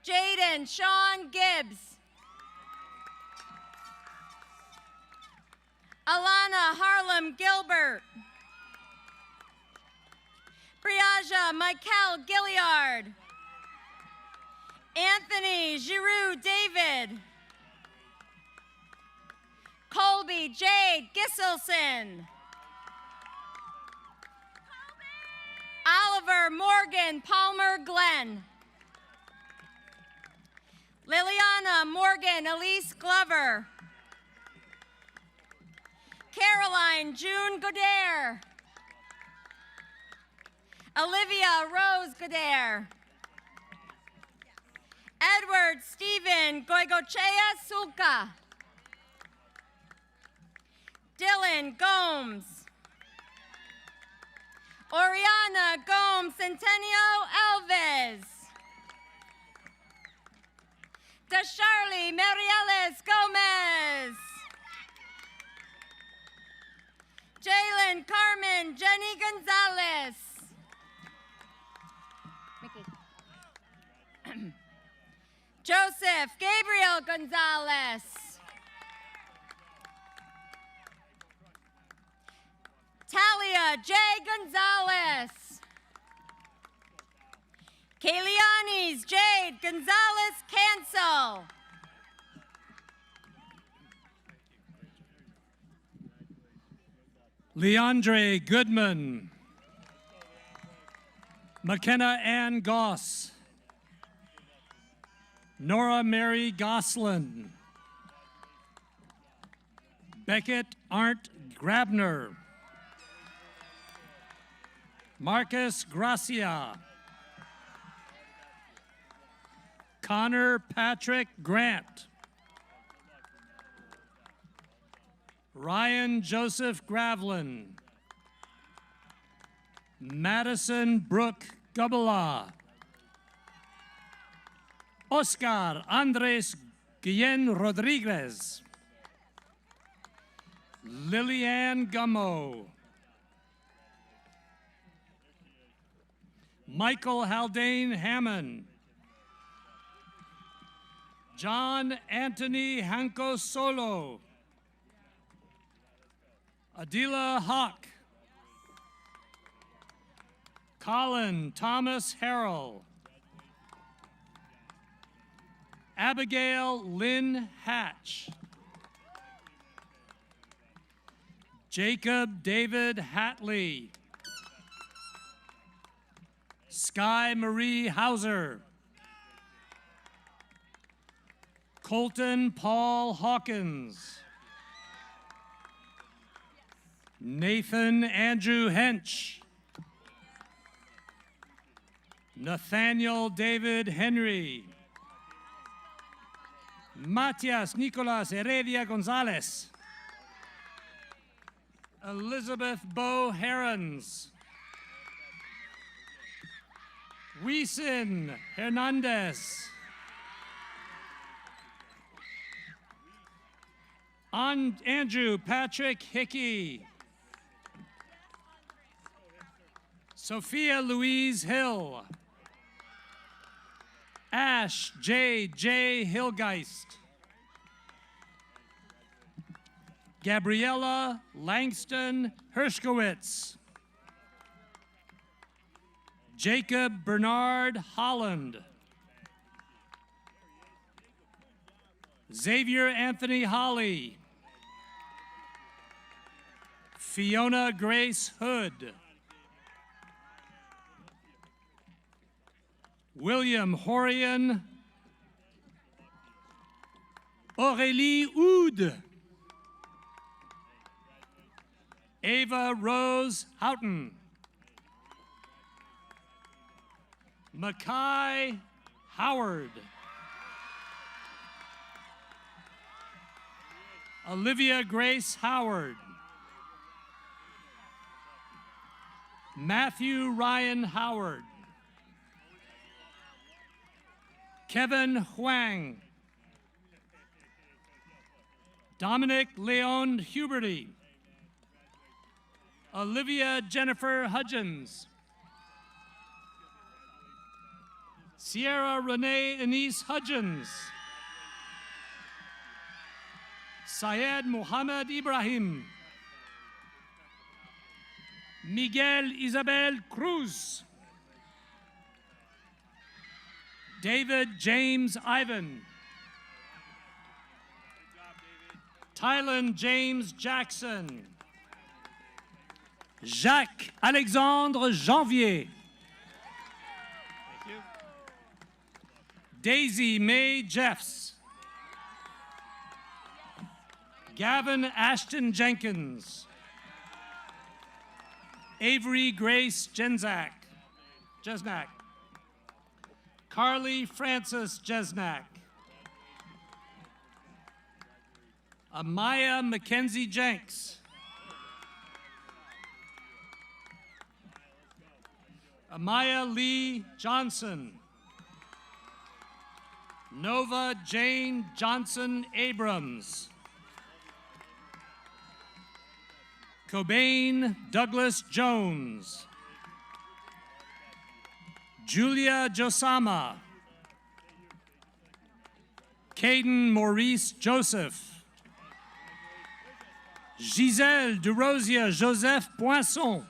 Jaden Sean Gibbs. Alana Harlem Gilbert. Briaja Michael Gilliard. Anthony Giroux David. Colby Jade Gisselson. Oliver Morgan Palmer Glenn. Liliana Morgan Elise Glover. Caroline June Godair. Olivia Rose Godair. Edward Stephen Goigochea Sulka. Dylan Gomes. Oriana Gomes Centenio Alves. Dasharli Marieles Gomez. Jalen Carmen Jenny Gonzalez. Mickey. Joseph Gabriel Gonzalez. Talia J. Gonzalez. Kaliani's Jade Gonzalez Cancel. Leandre Goodman. McKenna Ann Goss. Nora Mary Goslin. Beckett Arndt Grabner. Marcus Gracia. Connor Patrick Grant. Ryan Joseph Gravlin. Madison Brooke Gubala. Oscar Andres Guillen Rodriguez. Lillian Gummo. Michael Haldane Hammond. John Anthony Hanco Solo. Adila Hawk. Colin Thomas Harrell. Abigail Lynn Hatch. Jacob David Hatley. Sky Marie Hauser. Colton Paul Hawkins. Nathan Andrew Hench. Nathaniel David Henry. Matias Nicolas Heredia Gonzalez. Elizabeth Bo Herons. Wiesen Hernandez. Andrew Patrick Hickey. Sophia Louise Hill. Ash J. Hillgeist. Gabriella Langston Hershkowitz. Jacob Bernard Holland. Xavier Anthony Holly. Fiona Grace Hood. William Horian. Aurélie Oud. Ava Rose Houghton. Mackay Howard. Olivia Grace Howard. Matthew Ryan Howard. Kevin Huang. Dominic Leon Huberty. Olivia Jennifer Hudgens. Sierra Renee Anise Hudgens. Syed Mohammed Ibrahim. Miguel Isabel Cruz. David James Ivan. Tylen James Jackson. Jacques Alexandre Janvier. Daisy Mae Jeffs. Gavin Ashton Jenkins. Avery Grace Jesnak. Carly Frances Jesnak. Amaya Mackenzie Jenks. Amaya Lee Johnson. Nova Jane Johnson Abrams. Cobain Douglas Jones. Julia Josama. Caden Maurice Joseph. Gisèle DeRosier Joseph Poisson.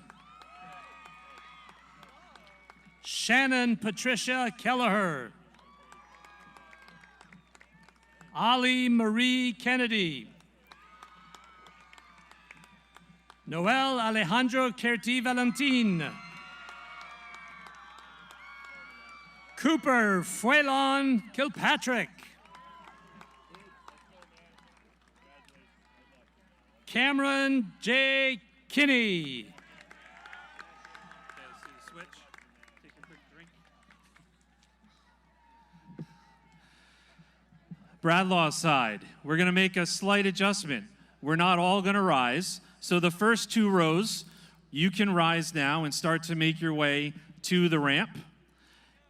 Shannon Patricia Kelleher. Ali Marie Kennedy. Noel Alejandro Kerti Valentin. Cooper Fuelon Kilpatrick. Cameron J. Kinney. Switch. Take a quick drink. Bradlaw's side, we're going to make a slight adjustment. We're not all going to rise. So the first 2 rows, you can rise now and start to make your way to the ramp.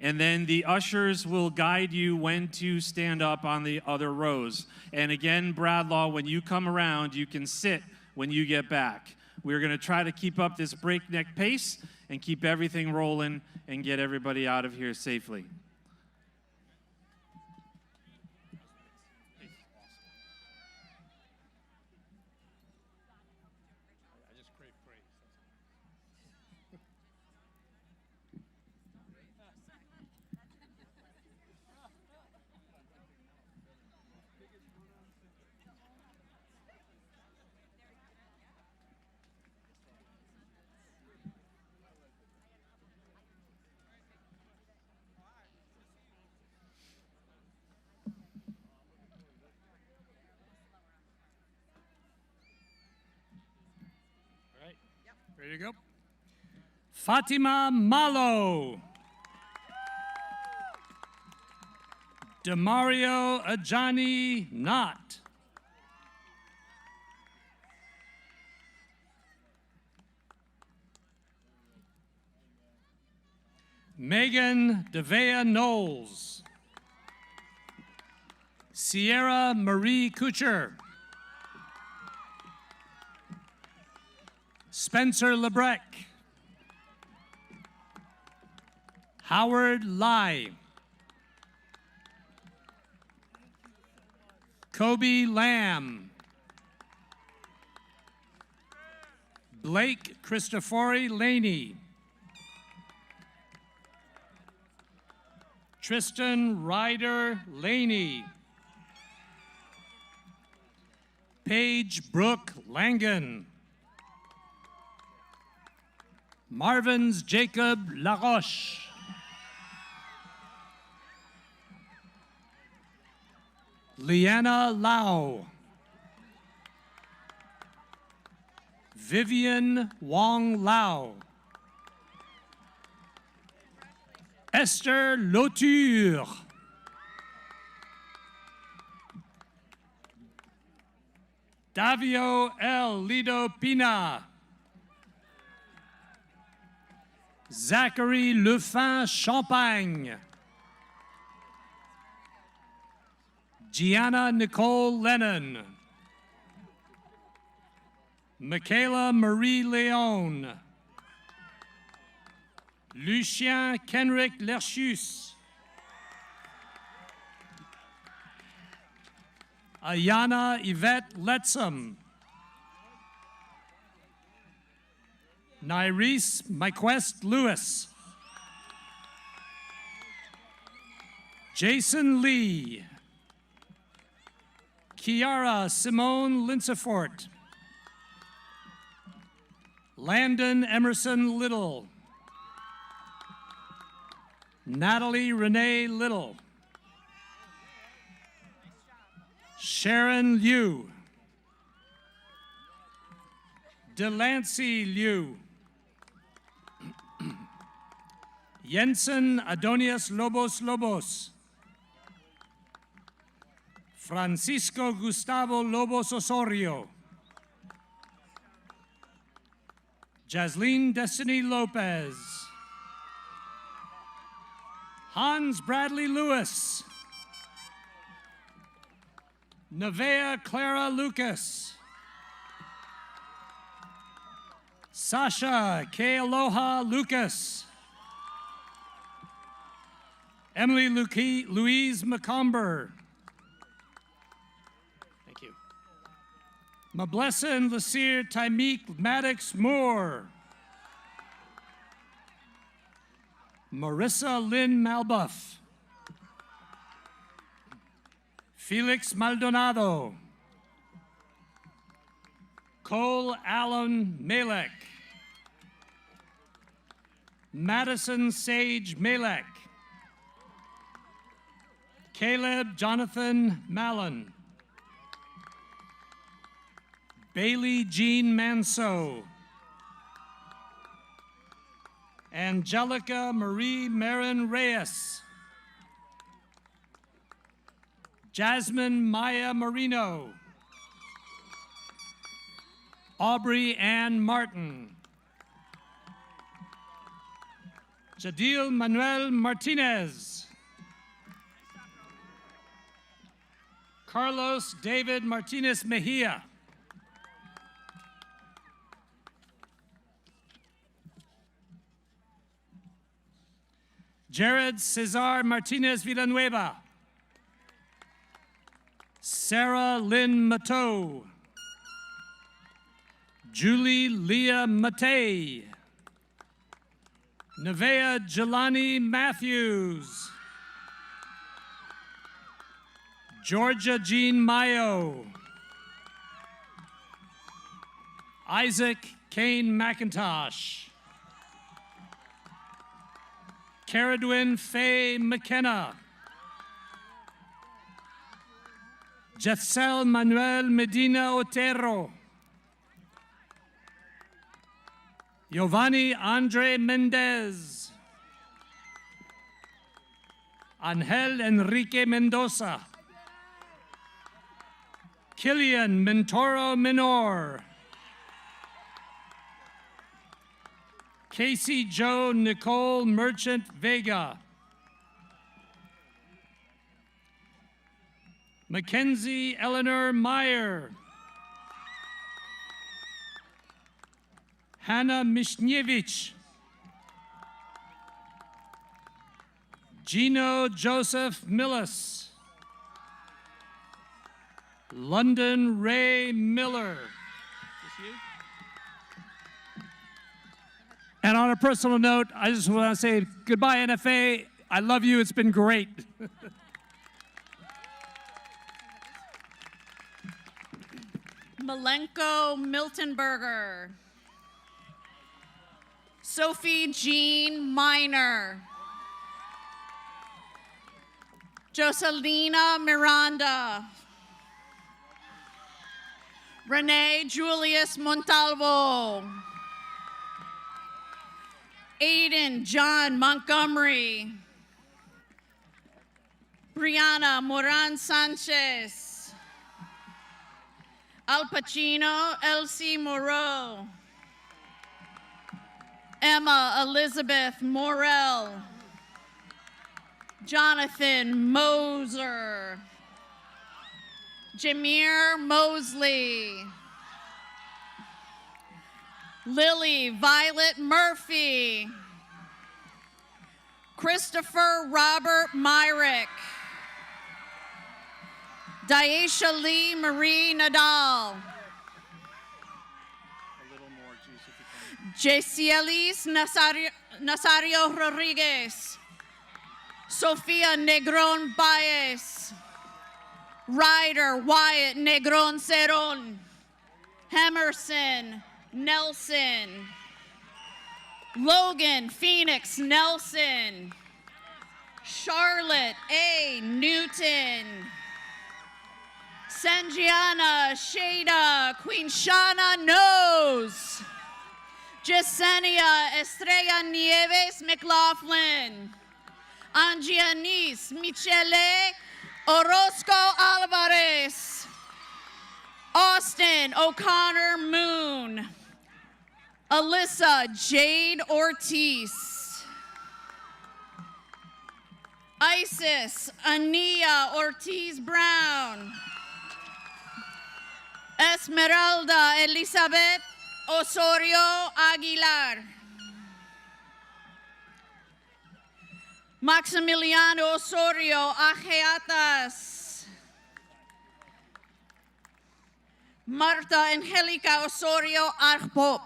And then the ushers will guide you when to stand up on the other rows. And again, Bradlaw, when you come around, you can sit when you get back. We're going to try to keep up this breakneck pace and keep everything rolling and get everybody out of here safely. Ready to go? Fatima Malo. Demario Ajani Knott. Megan Devea Knowles. Sierra Marie Kucher. Spencer Lebrecq. Howard Lai. Kobe Lamb. Blake Christofori Laney. Tristan Ryder Laney. Paige Brooke Langen. Marvins Jacob Laroche. Liana Lau. Vivian Wong Lau. Esther Lauture. Davio L. Lido Pina. Zachary Lefin Champagne. Gianna Nicole Lennon. Michaela Marie Leon. Lucien Kenrick Lerchus. Ayana Yvette Letzum. Nyrese Myquest Lewis. Jason Lee. Kiara Simone Linsefort. Landon Emerson Little. Natalie Renee Little. Sharon Liu. Delancey Liu. Jensen Adonias Lobos Lobos. Francisco Gustavo Lobos Osorio. Jasleen Destiny Lopez. Hans Bradley Lewis. Nevea Clara Lucas. Sasha K. Aloha Lucas. Emily Louise McComber. Thank you. Mablesin Lasir Tymeek Maddox Moore. Marissa Lynn Malbuff. Felix Maldonado. Cole Allen Malek. Madison Sage Malek. Caleb Jonathan Mallon. Bailey Jean Manso. Angelica Marie Marin Reyes. Jasmine Maya Marino. Aubrey Ann Martin. Jadil Manuel Martinez. Carlos David Martinez Mejia. Jared Cesar Martinez Villanueva. Sarah Lynn Mateau. Julie Leah Matei. Nevea Jelani Matthews. Georgia Jean Mayo. Isaac Kane McIntosh. Caradwin Faye McKenna. Jessel Manuel Medina Otero. Giovanni Andre Mendez. Angel Enrique Mendoza. Killian Mentoro Minor. Casey Joe Nicole Merchant Vega. Mackenzie Eleanor Meyer. Hannah Mishnievich. Gino Joseph Millis. London Ray Miller. And on a personal note, I just want to say goodbye, NFA. I love you. It's been great. Malenko Miltonberger. Sophie Jean Miner. Joselina Miranda. Renee Julius Montalvo. Aiden John Montgomery. Brianna Moran Sanchez. Al Pacino Elsie Moreau. Emma Elizabeth Morell. Jonathan Moser. Jameer Mosley. Lily Violet Murphy. Christopher Robert Myrick. Daisha Lee Marie Nadal. Jacielis Nazario Rodriguez. Sofia Negron Baez. Ryder Wyatt Negron Cerón. Hemerson Nelson. Logan Phoenix Nelson. Charlotte A. Newton. Sanjiana Shada Quinshana Nose. Yesenia Estrella Nieves McLaughlin. Angianis Michele Orozco Alvarez. Austin O'Connor Moon. Alyssa Jade Ortiz. Isis Ania Ortiz Brown. Esmeralda Elizabeth Osorio Aguilar. Maximiliano Osorio Ajeatas. Marta Angelica Osorio Arpop.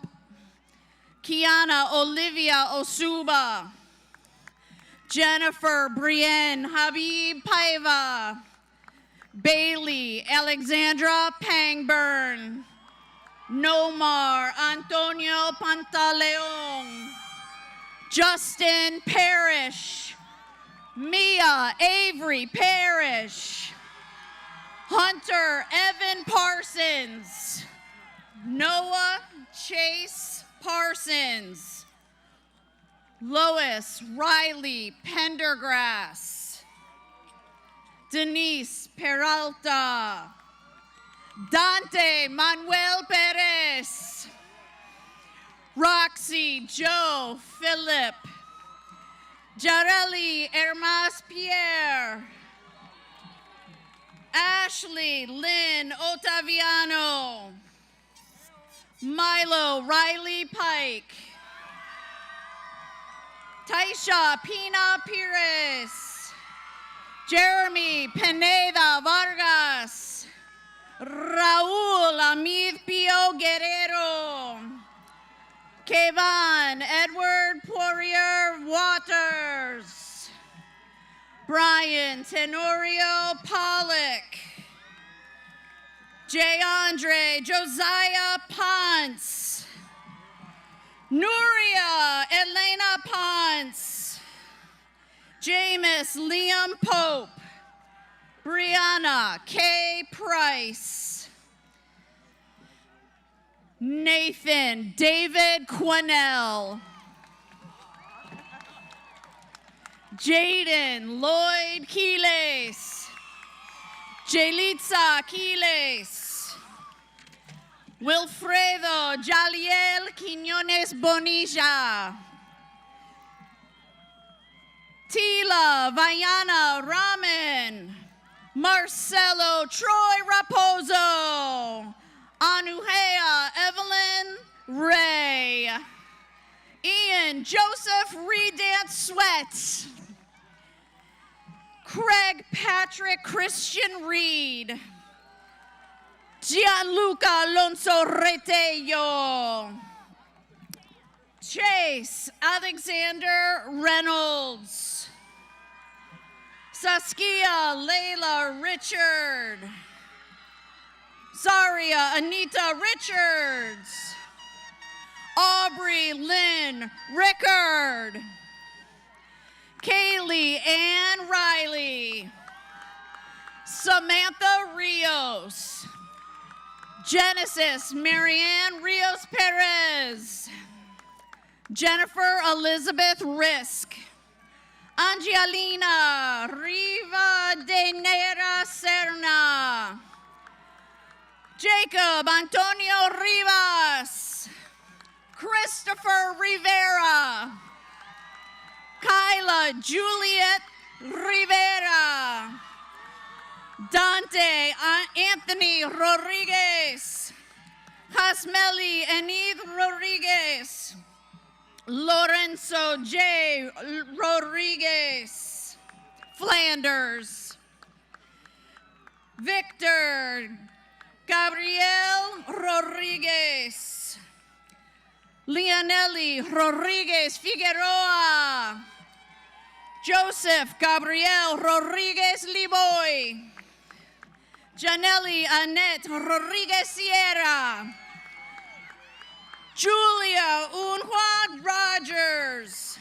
Kiana Olivia Osuba. Jennifer Brienne Habib Paiva. Bailey Alexandra Pangburn. Nomar Antonio Pantaleon. Justin Parrish. Mia Avery Parrish, Hunter Evan Parsons, Noah Chase Parsons, Lois Riley Pendergrass, Denise Peralta, Dante Manuel Perez, Roxy Joe Phillip, Jareli Hermas Pierre, Ashley Lynn Ottaviano, Milo Riley Pike, Taisha Pina Pires, Jeremy Pineda Vargas, Raul Amid Pio Guerrero, Kevan Edward Poirier Waters, Brian Tenorio Pollock, Jayandre Josiah Ponce, Nuria Elena Ponce, Jameis Liam Pope, Brianna K. Price, Nathan David Quinnell, Jaden Lloyd Quiles, Jelitza Quiles, Wilfredo Jaliel Quiñones Bonilla, Tila Vayana Raman, Marcelo Troy Raposo, Anuhea Evelyn Ray, Ian Joseph Redance Sweat, Craig Patrick Christian Reed, Gianluca Alonso Retello, Chase Alexander Reynolds, Saskia Layla Richard, Zaria Anita Richards, Aubrey Lynn Rickard, Kaylee Ann Riley, Samantha Rios, Genesis Marianne Rios Perez, Jennifer Elizabeth Risk, Angelina Riva de Nera Serna, Jacob Antonio Rivas, Christopher Rivera, Kyla Juliet Rivera, Dante Anthony Rodriguez, Jasmeli Enid Rodriguez, Lorenzo J. Rodriguez, Flanders, Victor Gabriel Rodriguez, Leonelli Rodriguez Figueroa, Joseph Gabriel Rodriguez Liboy, Janelli Annette Rodriguez Sierra, Julia Unjuan Rogers,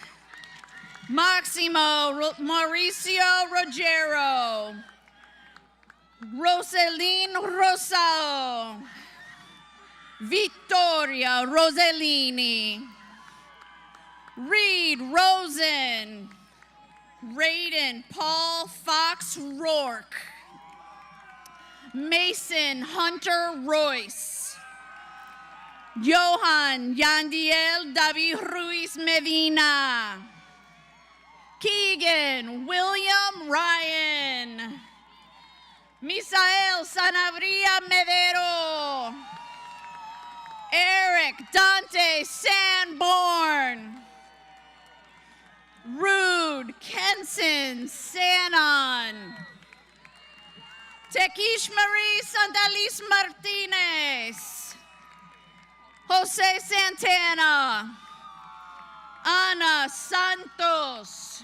Maximo Mauricio Rogero, Roseline Rosao, Vittoria Rosellini, Reed Rosen, Raiden Paul Fox Rourke, Mason Hunter Royce, Johan Yandiel David Ruiz Medina, Keegan William Ryan, Misael Sanabria Medero, Eric Dante Sanborn, Rude Kenson Sanon, Tequish Marie Sandalis Martinez, Jose Santana, Ana Santos,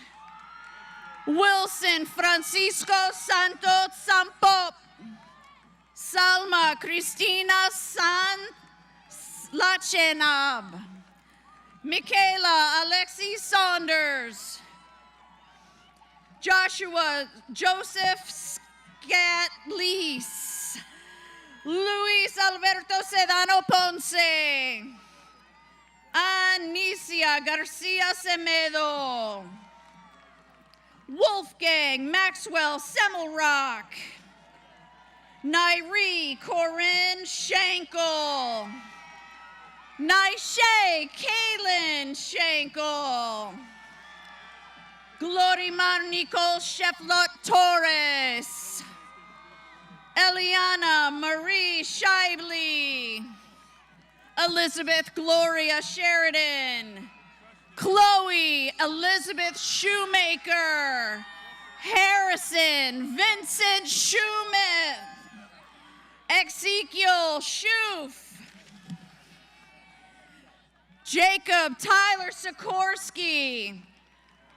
Wilson Francisco Santos Sampop, Salma Cristina San Lachenab, Michaela Alexi Saunders, Joshua Joseph Scatlees, Luis Alberto Sedano Ponce, Anicia Garcia Semedo, Wolfgang Maxwell Semmelrock, Nairi Corinne Schenkel, Naishe Kaylin Schenkel, Glorimar Nicole Sheflot Torres, Eliana Marie Shively, Elizabeth Gloria Sheridan, Chloe Elizabeth Shoemaker, Harrison Vincent Schumith, Ezekiel Schoof, Jacob Tyler Sikorsky,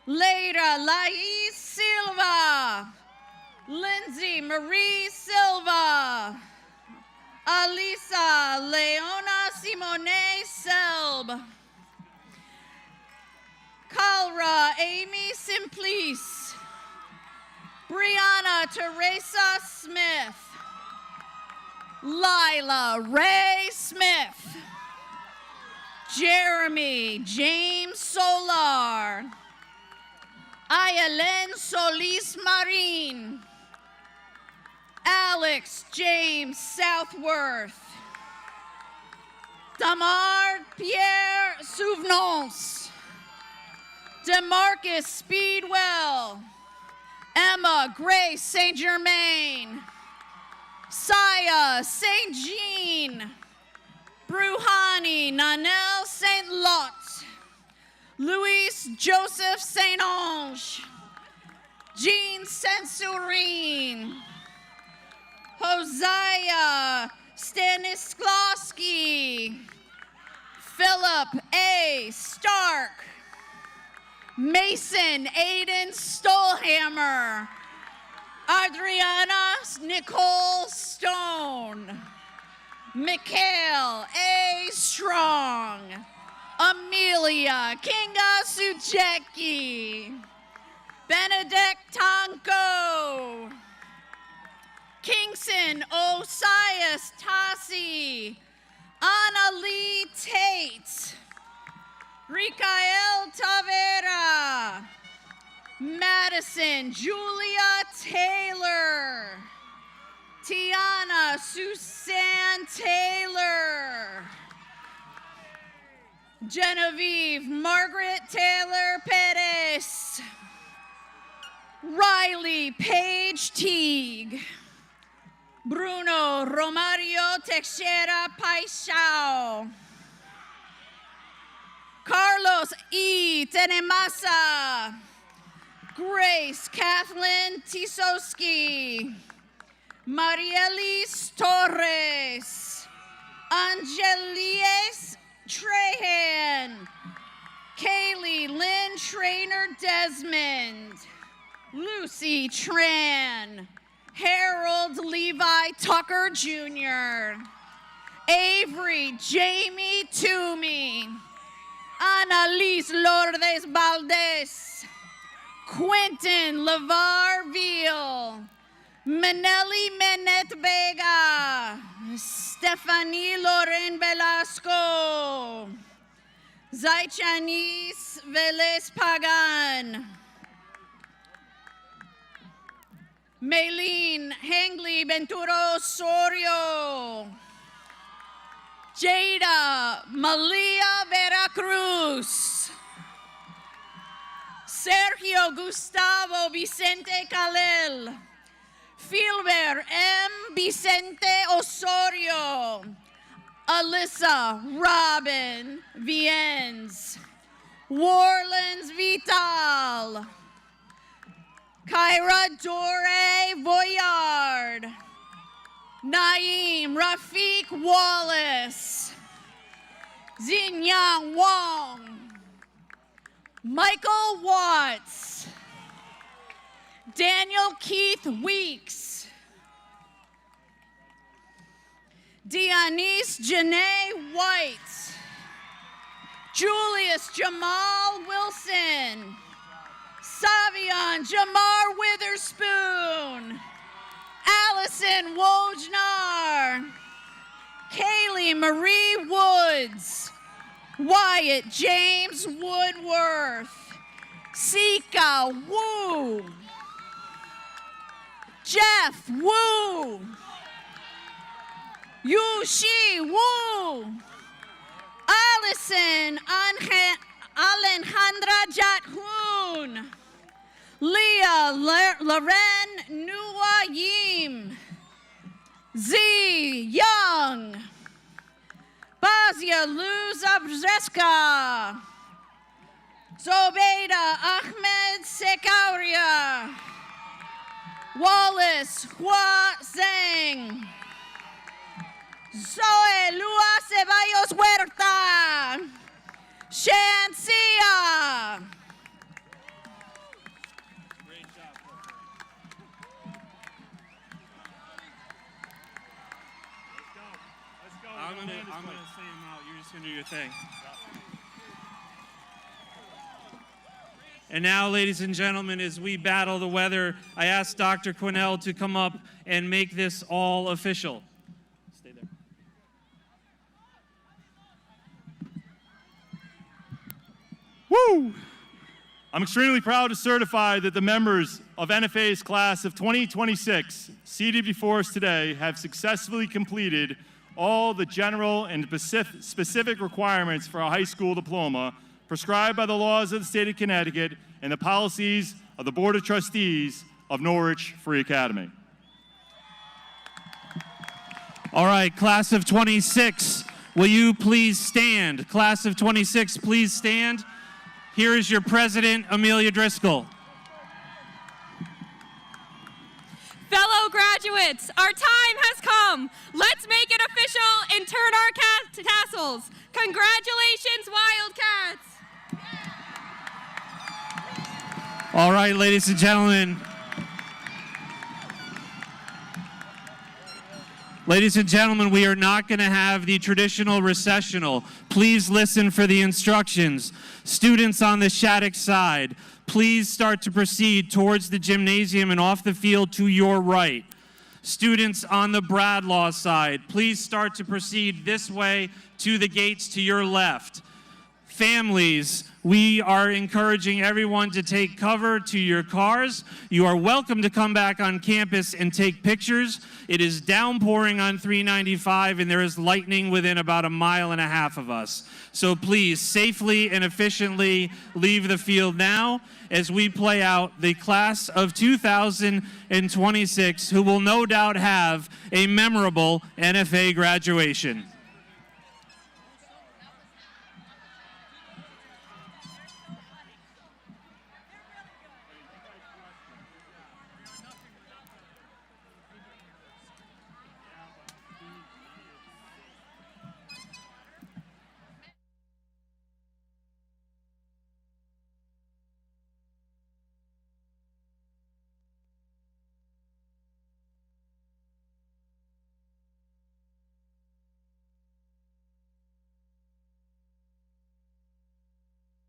Leira Lais Silva, Lindsay Marie Silva, Alisa Leona Simone Selb, Kalra Amy Simplice, Brianna Teresa Smith, Lila Ray Smith, Jeremy James Solar, Ayelen Solis Marin, Alex James Southworth, Damar Pierre Souvenance, Demarcus Speedwell, Emma Grace Saint Germain, Saya Saint Jean, Bruhani Nanel Saint Lot, Luis Joseph Saint Ange, Jean Sensourine, Hosea Stanislavski, Philip A. Stark, Mason Aiden Stolhammer, Adriana Nicole Stone, Mikhail A. Strong, Amelia Kinga Suchecki, Benedict Tanko, Kingston Osias Tassi, Anna Lee Tate, Rikael Tavera, Madison Julia Taylor, Tiana Suzanne Taylor, Genevieve Margaret Taylor Perez, Riley Page Teague, Bruno Romario Teixeira Paixão, Carlos E. Tenemasa, Grace Kathleen Tisowski, Marielis Torres, Angelies Trahan, Kaylee Lynn Trainer Desmond, Lucy Tran, Harold Levi Tucker Jr., Avery Jamie Toomey, Annalise Lourdes Valdez, Quentin LeVar Veal, Manelli Menet Vega, Stephanie Loren Velasco, Zaichanis Velez Pagan, Maylene Hangley Venturo Osorio, Jada Malia Veracruz, Sergio Gustavo Vicente Calel, Filber M. Vicente Osorio, Alyssa Robin Viennes, Warlands Vital, Kyra Dore Voyard, Naeem Rafiq Wallace, Xinyang Wong, Michael Watts, Daniel Keith Weeks, Dianice Janae White, Julius Jamal Wilson, Savion Jamar Witherspoon, Allison Wojnar, Kaylee Marie Woods, Wyatt James Woodworth, Sika Wu, Jeff Wu, Yushi Wu, Allison Alejandra Jathun, Leah Loren Nuayim, Z Young, Bazia Luzabreska, Zobeida Ahmed Sekauria, Wallace Hua Zeng, Zoe Lua Ceballos Huerta, Shansia. I'm gonna say them out. You're just gonna do your thing. And now, ladies and gentlemen, as we battle the weather, I ask Dr. Quinnell to come up and make this all official. Stay there. Woo! I'm extremely proud to certify that the members of NFA's class of 2026, seated before us today, have successfully completed all the general and specific requirements for a high school diploma prescribed by the laws of the state of Connecticut and the policies of the Board of Trustees of Norwich Free Academy. All right, class of 26, will you please stand? Class of 26, please stand. Here is your president, Amelia Driscoll. Fellow graduates, our time has come. Let's make it official and turn our tassels. Congratulations, Wildcats. All right, ladies and gentlemen. Ladies and gentlemen, we are not going to have the traditional recessional. Please listen for the instructions. Students on the Shattuck side, please start to proceed towards the gymnasium and off the field to your right. Students on the Bradlaugh side, please start to proceed this way to the gates to your left. Families, we are encouraging everyone to take cover to your cars. You are welcome to come back on campus and take pictures. It is downpouring on 395 and there is lightning within about 1.5 miles of us. So please safely and efficiently leave the field now as we play out the class of 2026 who will no doubt have a memorable NFA graduation.